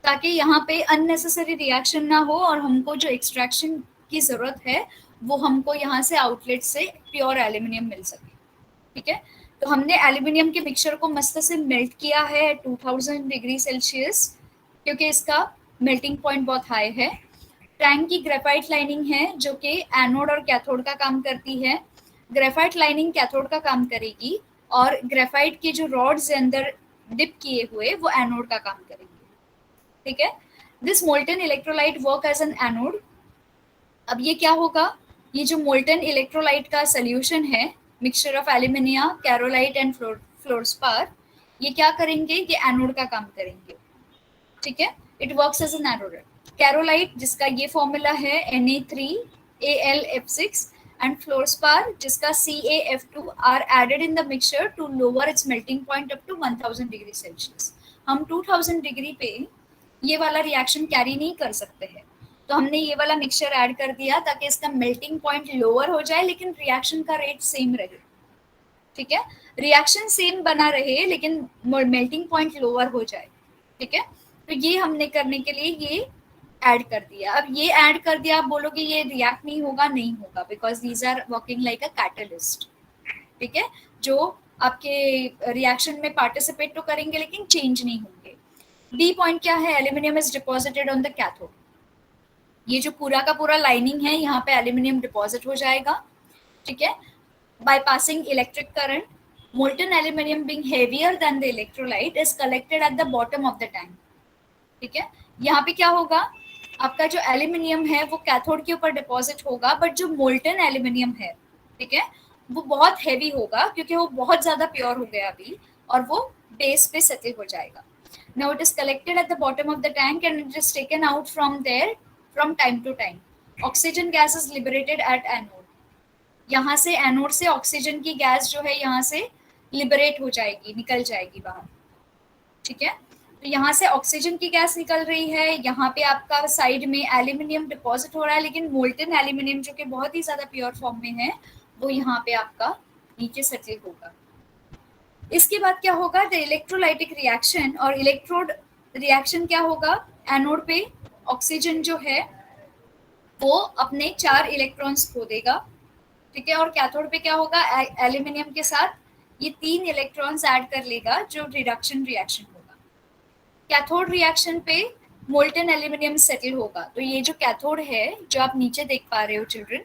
ताकि यहाँ पे अननेसेसरी रिएक्शन ना हो और हमको जो एक्सट्रैक्शन की जरूरत है वो हमको यहाँ से आउटलेट से प्योर एल्यूमिनियम मिल सके. ठीक है. तो हमने एल्यूमिनियम के मिक्सचर को मस्त से मेल्ट किया है 2000 डिग्री सेल्सियस क्योंकि इसका मेल्टिंग पॉइंट बहुत हाई है. टैंक की ग्रेफाइट लाइनिंग है जो कि एनोड और कैथोड का काम करती है. ग्रेफाइट लाइनिंग कैथोड का काम करेगी और ग्रेफाइट के जो रॉड्स अंदर डिप किए हुए वो एनोड का काम करेंगे. ठीक है. This molten electrolyte work as an anode. अब ये क्या होगा? ये जो मोल्टन इलेक्ट्रोलाइट का सोल्यूशन है, mixture of alumina, cryolite and fluorspar, ये क्या करेंगे, ये एनोड का काम करेंगे, ठीक है। It works as an anode. Cryolite जिसका ये फॉर्मूला है Na3Al F6 एंड फ्लोरस्पार जिसका CaF2 are added in the mixture to lower its melting point up to 1000 degree Celsius. हम 2000 डिग्री पे ये वाला रिएक्शन कैरी नहीं कर सकते हैं, तो हमने ये वाला मिक्सचर ऐड कर दिया ताकि इसका मेल्टिंग पॉइंट लोअर हो जाए लेकिन रिएक्शन का रेट सेम रहे, ठीक है। रिएक्शन सेम बना रहे लेकिन मेल्टिंग पॉइंट लोअर हो जाए, ठीक है। तो ये हमने करने के लिए ये ऐड कर दिया। अब ये ऐड कर दिया, आप बोलोगे ये रिएक्ट नहीं होगा, नहीं होगा, because these are working like a catalyst, ठीक है, जो आपके रिएक्शन में पार्टिसिपेट तो करेंगे लेकिन चेंज नहीं होंगे। बी पॉइंट क्या है, aluminium is deposited on the cathode. ये जो पूरा का पूरा लाइनिंग है यहाँ पे एल्यूमिनियम डिपॉजिट हो जाएगा, ठीक है, by passing electric current. Molten aluminum being heavier than the electrolyte is collected at the bottom of the tank, ठीक है। यहाँ पे क्या होगा, आपका जो एल्यूमिनियम है वो कैथोड के ऊपर डिपॉजिट होगा, बट जो मोल्टन एल्यूमिनियम है, ठीक है, वो बहुत हैवी होगा क्योंकि वो बहुत ज्यादा प्योर हो गया अभी, और वो बेस पे सेटल हो जाएगा। Now it is collected at the bottom of the tank and it is taken out from there from time to time. Oxygen gas is liberated at anode. यहाँ से एनोड से ऑक्सीजन की gas जो है यहाँ से लिबरेट हो जाएगी, निकल जाएगी बाहर, ठीक है। तो यहाँ से ऑक्सीजन की गैस निकल रही है, यहाँ पे आपका साइड में एल्यूमिनियम डिपॉजिट हो रहा है, लेकिन मोल्टन एल्यूमिनियम जो कि बहुत ही ज्यादा प्योर फॉर्म में है वो यहाँ पे आपका नीचे सेटल होगा। इसके बाद क्या होगा, द इलेक्ट्रोलाइटिक रिएक्शन और इलेक्ट्रोड रिएक्शन क्या होगा, एनोड पे ऑक्सीजन जो है वो अपने 4 इलेक्ट्रॉन्स खो देगा, ठीक है, और कैथोड पे क्या होगा, एल्यूमिनियम के साथ ये 3 इलेक्ट्रॉन्स ऐड कर लेगा जो रिडक्शन रिएक्शन होगा। कैथोड रिएक्शन पे मोल्टन एल्यूमिनियम सेटल होगा। तो ये जो कैथोड है जो आप नीचे देख पा रहे हो चिल्ड्रन,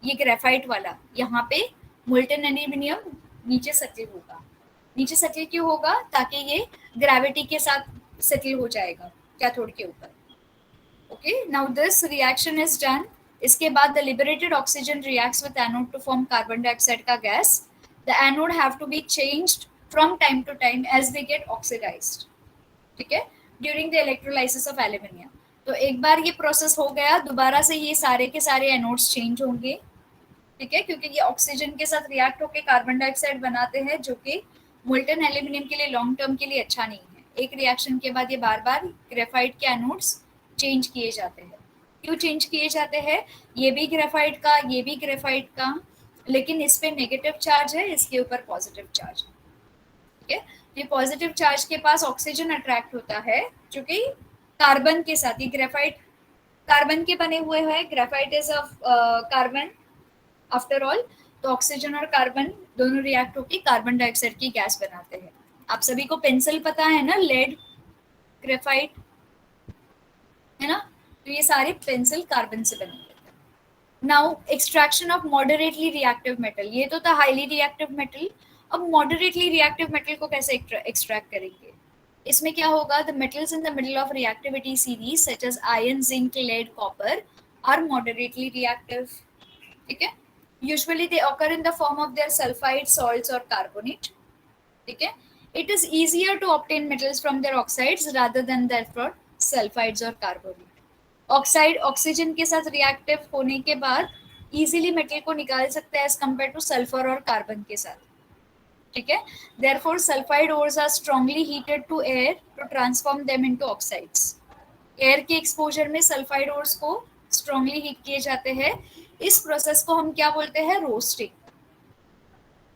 ये ग्रेफाइट वाला, यहाँ पे मोल्टन एल्यूमिनियम नीचे सेटल होगा। नीचे सेटल क्यों होगा, ताकि ये ग्रेविटी के साथ सेटल हो जाएगा कैथोड के ऊपर। Okay, now this reaction is done. इसके बाद the liberated oxygen reacts with anode to form carbon dioxide का gas. The anode have to be changed from time to time as they get oxidised, ठीक है, during the electrolysis of aluminium. तो एक बार ये process हो गया, दोबारा से ये सारे के सारे एनोड्स चेंज होंगे, ठीक है, क्योंकि ये ऑक्सीजन के साथ रिएक्ट होकर कार्बन डाइऑक्साइड बनाते हैं जो कि मोल्टन एल्यूमिनियम के लिए लॉन्ग टर्म के लिए अच्छा नहीं है। एक रिएक्शन के बाद ये बार बार ग्रेफाइट के एनोड्स चेंज किए जाते हैं। क्यों चेंज किए जाते हैं, ये भी ग्रेफाइट का, ये भी ग्रेफाइट का, लेकिन इस पे नेगेटिव चार्ज है, इसके ऊपर पॉजिटिव चार्ज, ठीक है। ये पॉजिटिव चार्ज के पास ऑक्सीजन अट्रैक्ट होता है जो कि कार्बन के साथ, ये ग्रेफाइट कार्बन के बने हुए हैं, graphite is of carbon after all, तो ऑक्सीजन और कार्बन दोनों रिएक्ट होकर कार्बन डाइऑक्साइड की गैस बनाते हैं। आप सभी को पेंसिल पता है ना, लेड, ग्रेफाइट, है ना, तो ये सारे पेंसिल कार्बन से बने हुए हैं। Now extraction of moderately reactive metal, ये तो था हाईली रिएक्टिव मेटल। अब मॉडरेटली रिएक्टिव मेटल को कैसे एक्सट्रैक्ट करेंगे, इसमें क्या होगा, the metals in the middle of reactivity series such as iron, zinc, lead, copper are moderately reactive, ठीक है। Usually they occur in the form of their sulphide, salts और carbonate, ठीक है। It is easier to obtain metals from their oxides rather than there from sulphides और carbonate. Oxide oxygen के साथ reactive होने के बाद इजीली मेटल को निकाल सकते हैं एज कंपेयर टू सल्फर और कार्बन के साथ, ठीक है। Therefore sulphide ores are strongly heated to air to transform them into oxides. Air के एक्सपोजर में सल्फाइड ओर्स को स्ट्रांगली हीट किए जाते हैं। इस प्रोसेस को हम क्या बोलते हैं, रोस्टिंग।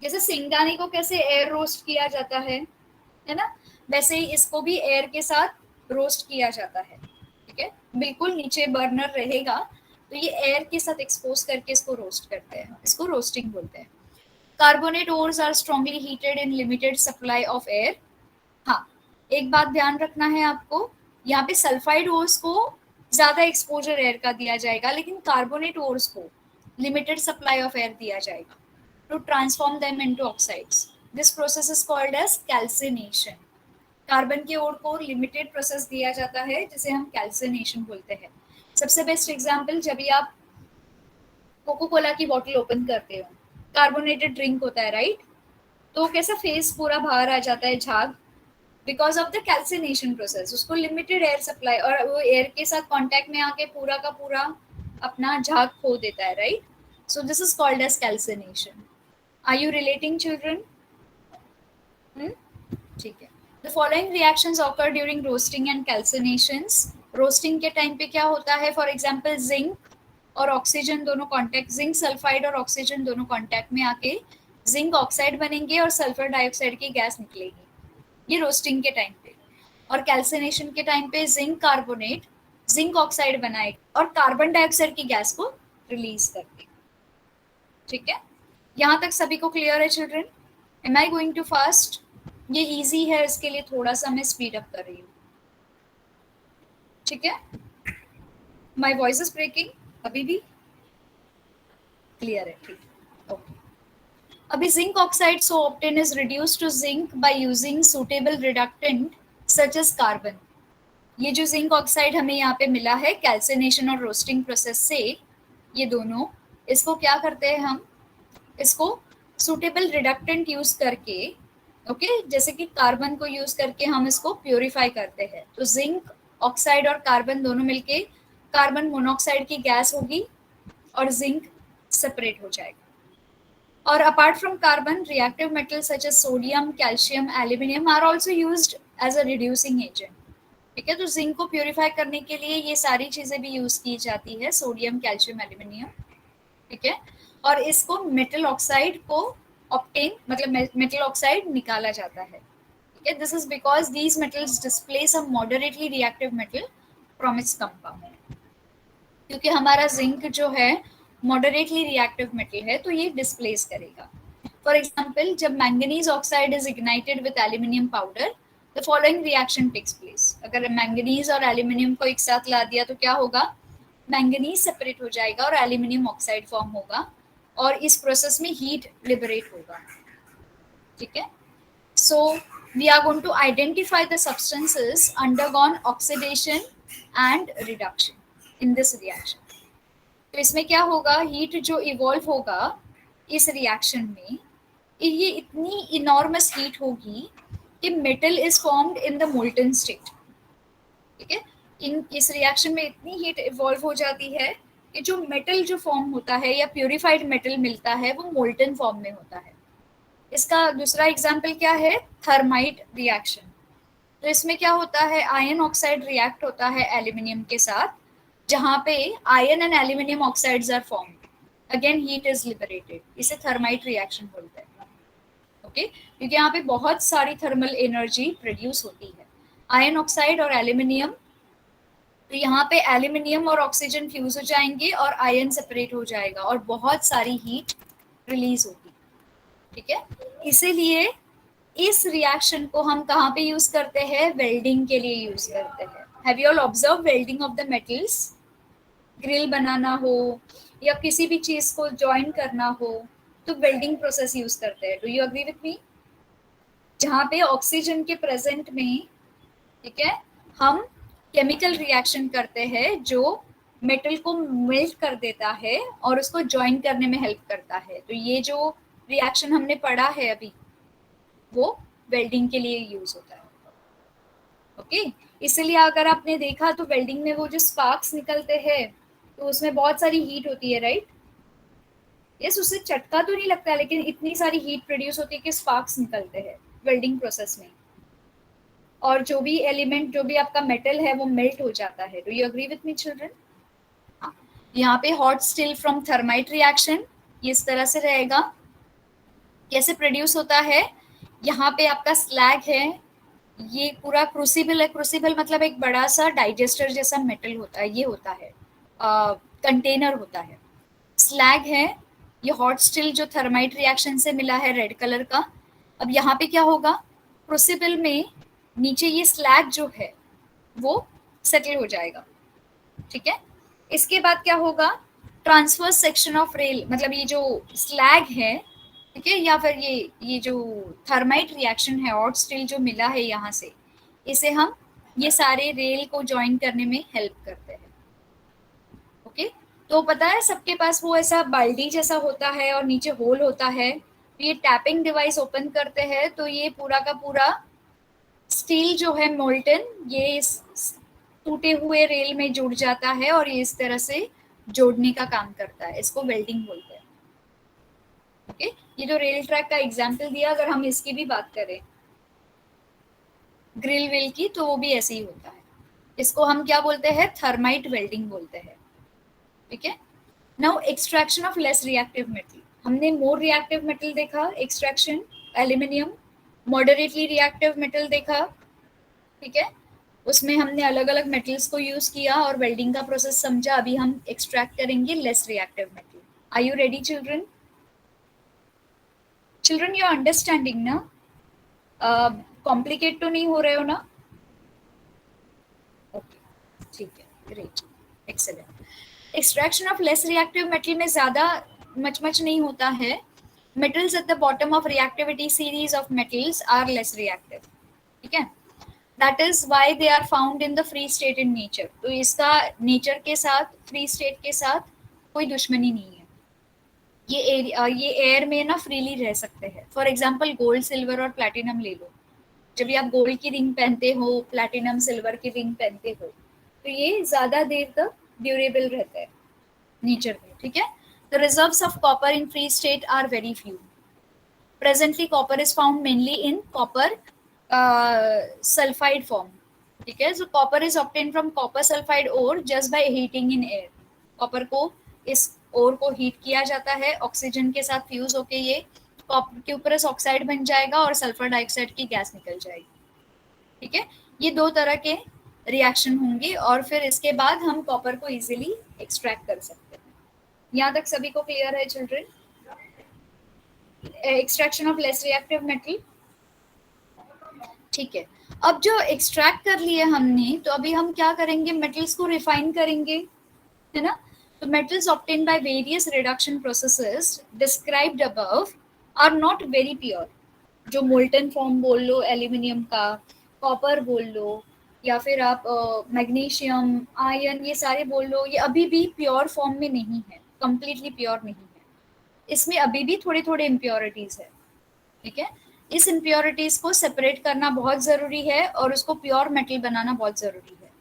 जैसे सिंगानी को कैसे एयर रोस्ट किया जाता है ना, वैसे ही इसको भी एयर के साथ रोस्ट किया जाता है, ठीक है। बिल्कुल नीचे बर्नर रहेगा, तो ये एयर के साथ एक्सपोज करके इसको रोस्ट करते हैं, इसको रोस्टिंग बोलते हैं। Carbonate ores are strongly heated in limited supply of air. हाँ, एक बात ध्यान रखना है आपको, यहाँ पे सल्फाइड ओर्स को ज्यादा एक्सपोजर एयर का दिया जाएगा, लेकिन कार्बोनेट ओर्स को लिमिटेड सप्लाई ऑफ एयर दिया जाएगा to transform them into oxides. This process is called as calcination. Carbon के ओर को लिमिटेड प्रोसेस दिया जाता है जिसे हम कैल्सिनेशन बोलते हैं। सबसे बेस्ट एग्जांपल, जब भी आप कोको कोला की बोतल ओपन करते हो, कार्बोनेटेड ड्रिंक होता है राइट, तो कैसा फेस पूरा बाहर आ जाता है, झाग, because of the calcination process. उसको लिमिटेड एयर सप्लाई, और वो एयर के साथ कांटेक्ट में आके पूरा का पूरा अपना झाग खो देता है, right? So this is called as calcination. Are you relating children? ठीक है। The following reactions occur during roasting and calcinations. Roasting के टाइम पे क्या होता है? फॉर एग्जांपल जिंक और ऑक्सीजन दोनों कांटेक्ट, जिंक सल्फाइड और ऑक्सीजन दोनों कांटेक्ट में आके जिंक ऑक्साइड बनेंगे और सल्फर डाइऑक्साइड की गैस निकलेगी, ये रोस्टिंग के टाइम पे। और कैल्सिनेशन के टाइम पे जिंक कार्बोनेट जिंक ऑक्साइड बनाएगा और कार्बन डाइऑक्साइड की गैस को रिलीज करती। ठीक है, यहाँ तक सभी को क्लियर है children? Am I going too fast? ये इजी है, इसके लिए थोड़ा सा मैं स्पीड अप कर रही हूँ। ठीक है, माई वॉइस इज ब्रेकिंग अभी भी? क्लियर है, ठीक है, ओके। अभी zinc oxide so obtain is reduced to zinc by using suitable reductant such as carbon. ये जो जिंक ऑक्साइड हमें यहाँ पे मिला है कैल्सिनेशन और रोस्टिंग प्रोसेस से, ये दोनों, इसको क्या करते हैं हम? इसको सुटेबल रिडक्टेंट यूज करके, ओके, जैसे कि कार्बन को यूज करके हम इसको प्योरीफाई करते हैं। तो जिंक ऑक्साइड और कार्बन दोनों मिलके कार्बन मोनोऑक्साइड की गैस होगी और जिंक सेपरेट हो जाएगा। और apart from carbon, reactive metals such as sodium, calcium, aluminium are also used as a reducing agent. ठीक है, तो जिंक को प्योरीफाई करने के लिए ये सारी चीजें भी यूज की जाती है, सोडियम, कैल्शियम, एल्यूमिनियम। ठीक है, और इसको मेटल ऑक्साइड को ऑब्टेन, मतलब मेटल ऑक्साइड निकाला जाता है। ठीक है, this is because these metals displace a moderately reactive metal from its compound. क्योंकि हमारा जिंक जो है मॉडरेटली रिएक्टिव मेटल है, तो ये डिस्प्लेस करेगा। फॉर एग्जाम्पल, जब manganese oxide is ignited with aluminium powder, the following reaction takes place. अगर मैंगनीज और एल्यूमिनियम को एक साथ ला दिया तो क्या होगा? मैंगनीज सेपरेट हो जाएगा और एल्यूमिनियम ऑक्साइड फॉर्म होगा, और इस प्रोसेस में हीट लिबरेट होगा। ठीक है, so we are going to identify the substances undergone oxidation and reduction in this reaction. तो इसमें क्या होगा? हीट जो इवॉल्व होगा इस रिएक्शन में, ये इतनी इनॉर्मस हीट होगी कि metal is formed in the molten state. ठीक है, इस रिएक्शन में इतनी हीट इवॉल्व हो जाती है कि जो मेटल जो फॉर्म होता है या प्यूरिफाइड मेटल मिलता है वो मोल्टन फॉर्म में होता है। इसका दूसरा एग्जाम्पल क्या है? Thermite reaction. तो इसमें क्या होता है? आयरन ऑक्साइड रिएक्ट होता है एल्यूमिनियम के साथ, जहां पे iron and aluminium oxides are formed, again heat is liberated. इसे थर्माइट रिएक्शन बोलते हैं। ओके, क्योंकि यहाँ पे बहुत सारी थर्मल एनर्जी प्रोड्यूस होती है। आयरन ऑक्साइड और एल्यूमिनियम, तो यहाँ पे एल्यूमिनियम और ऑक्सीजन फ्यूज हो जाएंगे और आयरन सेपरेट हो जाएगा और बहुत सारी हीट रिलीज होगी। ठीक है, इसीलिए इस रिएक्शन को हम कहाँ पे यूज करते हैं? वेल्डिंग के लिए यूज करते हैं। Have you all observe welding of the metals? Grill बनाना हो या किसी भी चीज को ज्वाइन करना हो तो वेल्डिंग प्रोसेस यूज करते हैं। Do you agree with me? जहाँ पे ऑक्सीजन के प्रेजेंट में, ठीक है, हम केमिकल रिएक्शन करते हैं जो मेटल को मेल्ट कर देता है और उसको ज्वाइन करने में हेल्प करता है। तो ये जो रिएक्शन हमने पढ़ा है अभी, वो वेल्डिंग के लिए यूज होता है। ओके, इसलिए अगर आपने देखा तो वेल्डिंग में वो जो स्पार्क्स निकलते हैं तो उसमें बहुत सारी हीट होती है, राइट? यस, उससे चटका तो नहीं लगता, लेकिन इतनी सारी हीट प्रोड्यूस होती है कि स्पार्क्स निकलते हैं वेल्डिंग प्रोसेस में, और जो भी एलिमेंट, जो भी आपका मेटल है वो मेल्ट हो जाता है। Do you agree with me children? यहाँ पे hot steel from thermite reaction इस तरह से रहेगा। कैसे प्रोड्यूस होता है? यहाँ पे आपका स्लैग है, ये पूरा क्रूसिबल है। क्रूसिबल मतलब एक बड़ा सा डाइजेस्टर जैसा मेटल होता है, ये होता है कंटेनर होता है। स्लैग है, ये हॉट स्टील जो थर्माइट रिएक्शन से मिला है रेड कलर का। अब यहाँ पे क्या होगा? क्रूसिबल में नीचे ये स्लैग जो है वो सेटल हो जाएगा। ठीक है, इसके बाद क्या होगा? ट्रांसवर्स सेक्शन ऑफ रेल, मतलब ये जो स्लैग है, ठीक है, या फिर ये जो थर्माइट रिएक्शन है, हॉट स्टील जो मिला है यहाँ से, इसे हम ये सारे रेल को ज्वाइन करने में हेल्प करते हैं। ओके, तो पता है सबके पास वो ऐसा बाल्टी जैसा होता है और नीचे होल होता है। तो ये टैपिंग डिवाइस ओपन करते हैं तो ये पूरा का पूरा स्टील जो है मोल्टन, ये इस टूटे हुए रेल में जुड़ जाता है और ये इस तरह से जोड़ने का काम करता है, इसको वेल्डिंग बोलते हैं। ओके, ये जो रेल ट्रैक का एग्जाम्पल दिया, अगर हम इसकी भी बात करें ग्रिल वेल की, तो वो भी ऐसे ही होता है। इसको हम क्या बोलते हैं, थर्माइट वेल्डिंग बोलते हैं। ठीक है, now extraction of less reactive metal, हमने मोर रिएक्टिव मेटल देखा, extraction aluminium, moderately reactive metal देखा। ठीक है, उसमें हमने अलग अलग मेटल्स को यूज किया और वेल्डिंग का प्रोसेस समझा। अभी हम एक्सट्रैक्ट करेंगे less reactive metal. Are you ready children? Children you understanding ना? कॉम्प्लिकेट तो नहीं हो रहे हो ना? ओके, ठीक है, great, excellent. Extraction of less reactive metal में ज्यादा मच नहीं होता है। metals at the bottom of reactivity series of metals are less reactive. ठीक है, that is why they are found in the free state in nature. तो इसका nature के साथ, फ्री स्टेट के साथ कोई दुश्मनी नहीं है। ये एयर में ना फ्रीली रह सकते हैं। फॉर एग्जाम्पल गोल्ड, सिल्वर और प्लैटिनम ले लो। जब आप गोल्ड की रिंग पहनते हो, प्लैटिनम सिल्वर की रिंग पहनते हो, तो ये ज्यादा देर तक ड्यूरेबल रहता है नेचर में। ठीक है, the reserves of copper in free state are very few. Presently copper is found mainly in copper sulfide form. ठीक है, so copper is obtained from copper sulfide ore just by heating in air. Copper को, इस ओर को heat किया जाता है, oxygen के साथ फ्यूज होके ये क्यूपरस ऑक्साइड बन जाएगा और सल्फर डाइऑक्साइड की गैस निकल जाएगी। ठीक है, ये दो तरह के रिएक्शन होंगे और फिर इसके बाद हम कॉपर को इजीली एक्सट्रैक्ट कर सकते हैं। यहाँ तक सभी को क्लियर है children? Extraction of less reactive metal. ठीक है, अब जो एक्सट्रैक्ट कर लिए हमने, तो अभी हम क्या करेंगे, मेटल्स को रिफाइन करेंगे, है ना? तो metals obtain by various reduction processes described above are not very pure. जो मोल्टन फॉर्म बोल लो एल्यूमिनियम का, कॉपर बोल लो, या फिर आप मैग्नीशियम, आयरन, ये सारे बोल लो, ये अभी भी प्योर फॉर्म में नहीं है, कंप्लीटली प्योर नहीं है। इसमें अभी भी थोड़े थोड़े इम्प्योरिटीज है। ठीक है, इस इम्प्योरिटीज को सेपरेट करना बहुत जरूरी है और उसको प्योर मेटल बनाना बहुत जरूरी है।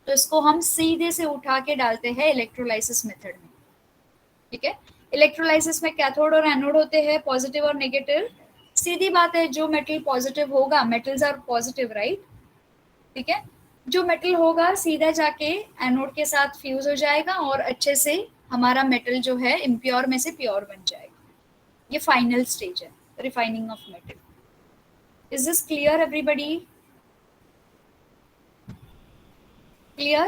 तो इसको हम सीधे से उठा के डालते हैं इलेक्ट्रोलाइसिस मेथड में। ठीक है, इलेक्ट्रोलाइसिस में कैथोड और एनोड होते हैं, पॉजिटिव और नेगेटिव। सीधी बात है, जो मेटल पॉजिटिव होगा, मेटल्स आर पॉजिटिव राइट, ठीक है, जो मेटल होगा सीधा जाके एनोड के साथ फ्यूज हो जाएगा और अच्छे से हमारा मेटल जो है इम्प्योर में से प्योर बन जाएगा। ये फाइनल स्टेज है refining of metal. Is this clear everybody? Clear?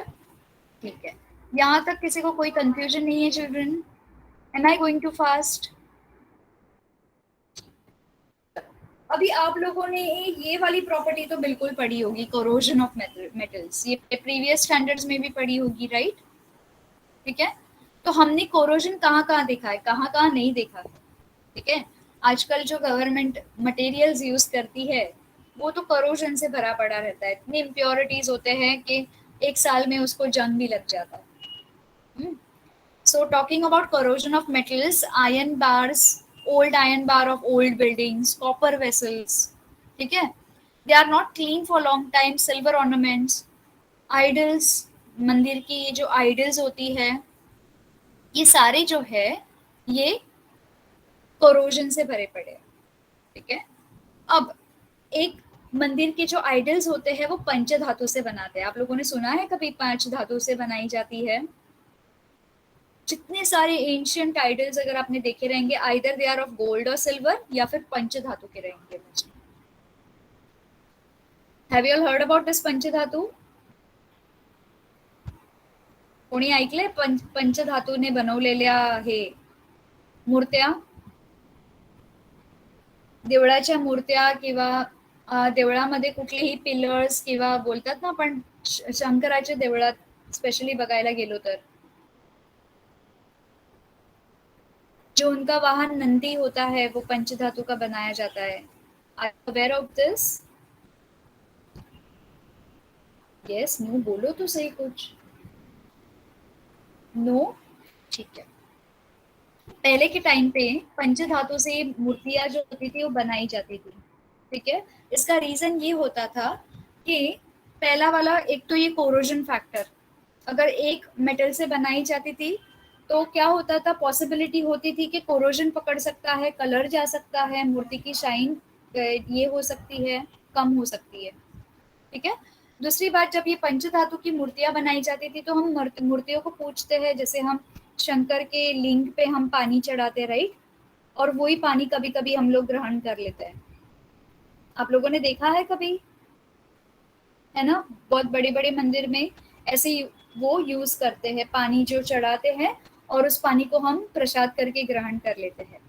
ठीक है, यहाँ तक किसी को कोई कंफ्यूजन नहीं है children? Am I going too fast? अभी आप लोगों ने ये वाली प्रॉपर्टी तो बिल्कुल पढ़ी होगी, कोरोजन ऑफ मेटल्स, ये प्रीवियस स्टैंडर्ड्स में भी पढ़ी होगी राइट? ठीक है, तो हमने कोरोजन कहाँ कहाँ देखा है, कहाँ कहाँ नहीं देखा है? ठीक है, आजकल जो गवर्नमेंट मटेरियल्स यूज करती है वो तो कोरोजन से भरा पड़ा रहता है। इतनी इम्प्योरिटीज होते हैं कि एक साल में उसको जंग भी लग जाता है। So talking about corrosion of metals, iron bars, old iron bar of old buildings, copper vessels, ठीक है, they are not clean for long time, silver ornaments, idols, मंदिर की ये जो idols होती है, ये सारे जो है ये corrosion से भरे पड़े हैं। ठीक है, अब एक मंदिर के जो आइडल्स होते हैं वो पंच धातु से बनाते हैं। आप लोगों ने सुना है कभी पांच धातु से बनाई जाती है? जितने सारे एंशियंट आइडल्स अगर आपने देखे रहेंगे, either they are of gold और सिल्वर या फिर पंच धातु के रहेंगे। Have you all heard about this पंच धातु? कोणी ऐकले पंच धातूने बनवलेल्या हे मूर्त्या, देवळाच्या मूर्त्या किंवा देवळामध्ये कुठलेही पिलर्स किंवा बोलतात ना आपण शंकराच्या देवळात स्पेशली बघायला गेलो तर जो उनका वाहन नंदी होता है वो पंचधातु का बनाया जाता है। Are you aware of this? Yes, no बोलो तो सही कुछ। नो? ठीक है, पहले के टाइम पे पंचधातु से मूर्तियां जो होती थी वो बनाई जाती थी। ठीक है, इसका रीजन ये होता था कि पहला वाला, एक तो ये कोरोजन फैक्टर, अगर एक मेटल से बनाई जाती थी तो क्या होता था, पॉसिबिलिटी होती थी कि कोरोजन पकड़ सकता है, कलर जा सकता है, मूर्ति की शाइन ये हो सकती है, कम हो सकती है, ठीक है। दूसरी बात, जब ये पंचधातु की मूर्तियां बनाई जाती थी तो हम मूर्तियों को पूछते हैं, जैसे हम शंकर के लिंग पे हम पानी चढ़ाते, राइट, और वही पानी कभी कभी हम लोग ग्रहण कर लेते हैं। आप लोगों ने देखा है कभी, है ना, बहुत बड़े बड़े मंदिर में ऐसे वो यूज करते हैं, पानी जो चढ़ाते हैं और उस पानी को हम प्रसाद करके ग्रहण कर लेते हैं।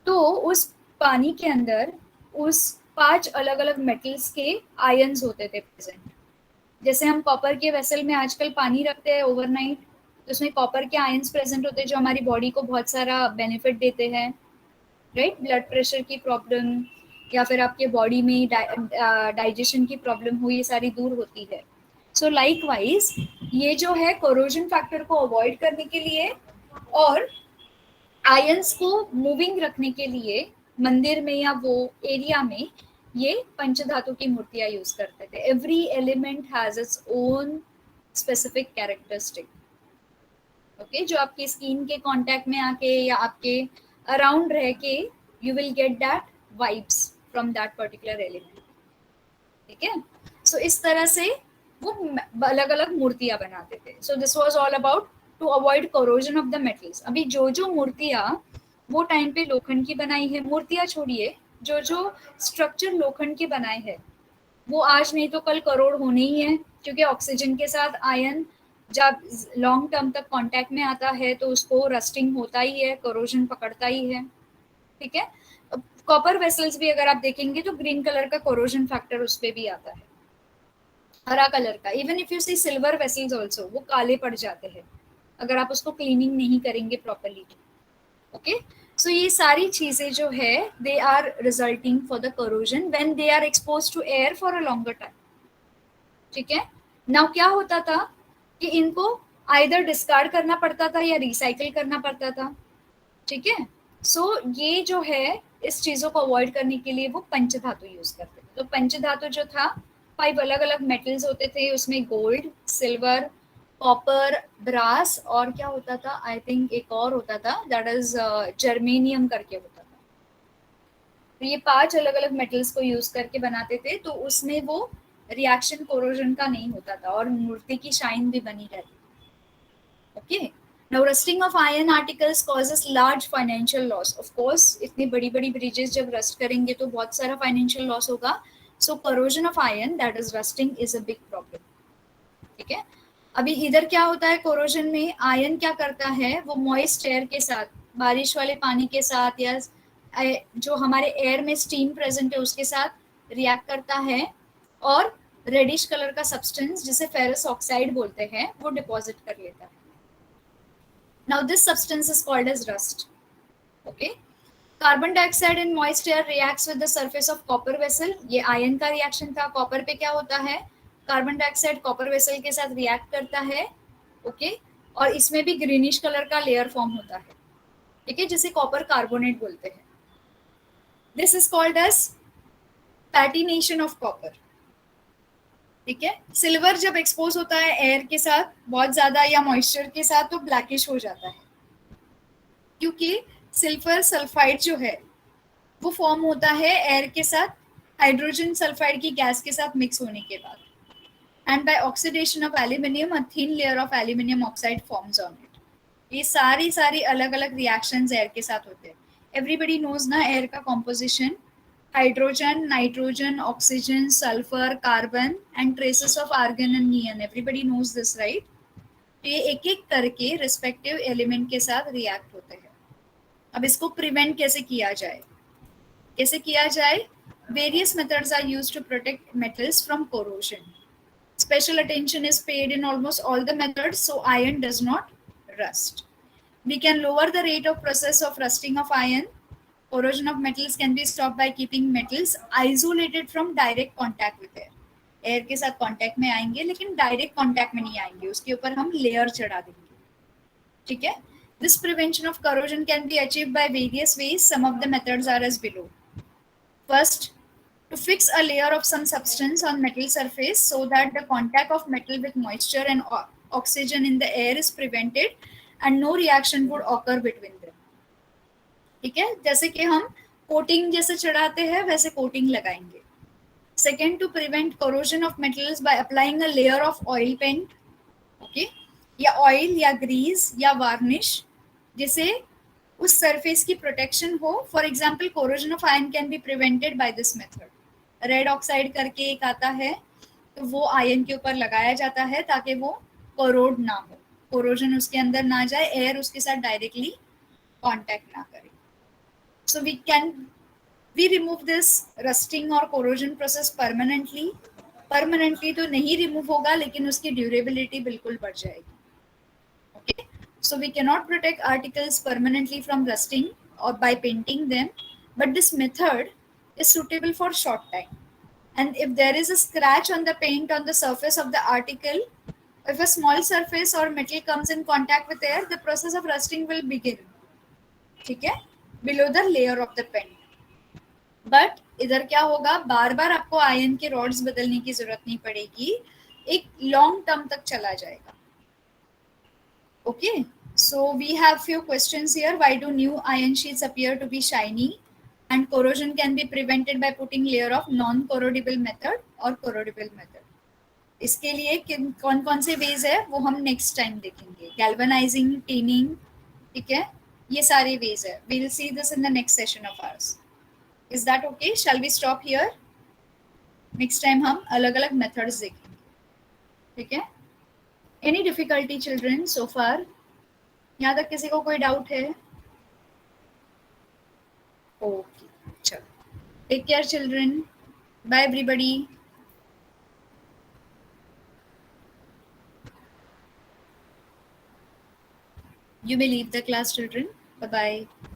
तो उस पानी के अंदर उस 5 अलग अलग मेटल्स के आयन्स होते थे प्रेजेंट। जैसे हम कॉपर के वेसल में आजकल पानी रखते हैं ओवरनाइट, तो उसमें कॉपर के आयन्स प्रेजेंट होते हैं जो हमारी बॉडी को बहुत सारा बेनिफिट देते हैं, राइट, ब्लड प्रेशर की प्रॉब्लम या फिर आपके बॉडी में डाइजेशन की प्रॉब्लम हो, ये सारी दूर होती है। सो लाइकवाइज ये जो है कोरोजन फैक्टर को अवॉइड करने के लिए और आयंस को मूविंग रखने के लिए मंदिर में या वो एरिया में ये पंचधातु की मूर्तियां यूज करते थे। Every element has its own specific characteristic, okay, जो आपकी स्किन के कांटेक्ट में आके या आपके अराउंड रह के you will get that vibes from that particular element, ठीक है। सो इस तरह से वो अलग अलग मूर्तियां बनाते थे। So this was all about to avoid corrosion of the metals. अभी जो जो मूर्तियां वो टाइम पे लोखंड की बनाई है, मूर्तियां छोड़िए, जो जो स्ट्रक्चर लोखंड के बनाए हैं वो आज नहीं तो कल करोड़ होने ही है, क्योंकि ऑक्सीजन के साथ आयन जब लॉन्ग टर्म तक कांटेक्ट में आता है तो उसको रस्टिंग होता ही है, कोरोजन पकड़ता ही है, ठीक है। कॉपर वेसल्स भी अगर आप देखेंगे तो ग्रीन कलर का कोरोजन फैक्टर उस पर भी आता है, हरा कलर का। Even if you see silver vessels also, वो काले पड़ जाते हैं अगर आप उसको क्लीनिंग नहीं करेंगे प्रॉपरली, ओके। सो ये सारी चीजें जो है they are resulting for the corrosion when they are expose to air for a longer time, ठीक है। नाउ क्या होता था कि इनको आइदर डिस्कार्ड करना पड़ता था या रिसाइकिल करना पड़ता था, ठीक है। सो ये जो है इस चीजों को अवॉइड करने के लिए वो पंचधातु यूज करते थे। तो पंचधातु जो था 5 अलग अलग मेटल्स होते थे, उसमें गोल्ड, सिल्वर, कॉपर, ब्रास और क्या होता था, आई थिंक एक और होता था, दैट इज जर्मेनियम करके होता था। तो ये 5 अलग अलग मेटल्स को यूज करके बनाते थे, तो उसमें वो रिएक्शन कोरोजन का नहीं होता था और मूर्ति की शाइन भी बनी रहती, okay. Now rusting of iron articles causes large financial loss. Of course, इतनी बड़ी बड़ी ब्रिजेस जब रस्ट करेंगे तो बहुत सारा फाइनेंशियल लॉस होगा। So corrosion of iron, that is rusting, is a big problem. ठीक है। अभी इधर क्या होता है कोरोजन में, आयन क्या करता है, वो मॉइस्ट एयर के साथ, बारिश वाले पानी के साथ या जो हमारे एयर में स्टीम प्रेजेंट है उसके साथ रिएक्ट करता है और रेडिश कलर का सब्सटेंस जिसे फेरस ऑक्साइड बोलते हैं वो डिपॉजिट कर लेता है। Now this substance is called as rust, okay. Carbon dioxide in moist air reacts with the surface of copper vessel, ये आयन का रिएक्शन था। कॉपर पे क्या होता है, कार्बन डाइऑक्साइड कॉपर वेसल के साथ रिएक्ट करता है, ओके, और इसमें भी ग्रीनिश कलर का लेयर फॉर्म होता है, ठीक है, जिसे कॉपर कार्बोनेट बोलते हैं। This is called as patination of copper, ठीक है। सिल्वर जब एक्सपोज होता है एयर के साथ बहुत ज्यादा या मॉइस्चर के साथ तो ब्लैकिश हो जाता है, क्योंकि सिल्वर सल्फाइड जो है वो फॉर्म होता है एयर के साथ हाइड्रोजन सल्फाइड की गैस के साथ मिक्स होने के बाद, and by oxidation of aluminium a thin layer of aluminium oxide forms on it. ये सारी अलग अलग रिएक्शंस एयर के साथ होते हैं। एवरीबडी नोज ना एयर का composition, hydrogen, nitrogen, oxygen, sulphur, carbon and traces of argon and neon, everybody knows this, right. ये एक एक करके रिस्पेक्टिव एलिमेंट के साथ रिएक्ट होते हैं। अब इसको प्रिवेंट कैसे किया जाए, कैसे किया जाए, various methods are used to protect metals from corrosion. Special attention is paid in almost all the methods so iron does not rust. We can lower the rate of process of rusting of iron. Corrosion of metals can be stopped by keeping metals isolated from direct contact with air. Air के साथ contact में आएंगे लेकिन direct contact में नहीं आएंगे, उसके ऊपर हम लेयर चढ़ा देंगे, ठीक है। This prevention of corrosion can be achieved by various ways. Some of the methods are as below. First, to fix a layer of some substance on metal surface so that the contact of metal with moisture and oxygen in the air is prevented and no reaction would occur between them. ठीक है, जैसे कि हम coating जैसे चढ़ाते हैं वैसे coating लगाएंगे. Second, to prevent corrosion of metals by applying a layer of oil paint, okay, या ऑयल या ग्रीस या वार्निश जिसे उस सरफेस की प्रोटेक्शन हो. For example corrosion of iron can be prevented by this method. Red oxide करके एक आता है, तो वो आयरन के ऊपर लगाया जाता है ताकि वो कोरोड ना हो, कोरोजन उसके अंदर ना जाए, एयर उसके साथ डायरेक्टली कांटेक्ट ना करे. सो we remove this rusting or corrosion process permanently. Permanently तो नहीं रिमूव होगा लेकिन उसकी ड्यूरेबिलिटी बिल्कुल बढ़ जाएगी. Okay, so we cannot protect articles permanently from rusting or by painting them, but this method is suitable for short time. And if there is a scratch on the paint on the surface of the article, if a small surface or metal comes in contact with air, the process of rusting will begin. ठीक है, below the layer of the paint. But इधर क्या होगा, बार बार आपको iron के rods बदलने की जरूरत नहीं पड़ेगी, एक लॉन्ग टर्म तक चला जाएगा. Okay, so we have few questions here. Why do new iron sheets appear to be shiny and corrosion can be prevented by putting layer of non corrodible method और कोरोडेबल मेथड. इसके लिए कौन कौन से veg है वो हम next time देखेंगे. गैल्वेनाइजिंग, टीनिंग, ठीक है, ये सारे वेज है. We will see this in the next session of ours. Is that okay? Shall we stop here? Next time हम अलग अलग methods देखेंगे. ठीक है? Any difficulty children so far? यहाँ तक किसी को कोई डाउट है? Okay, चलो. Take care children. Bye everybody. You may leave the class children. Bye bye.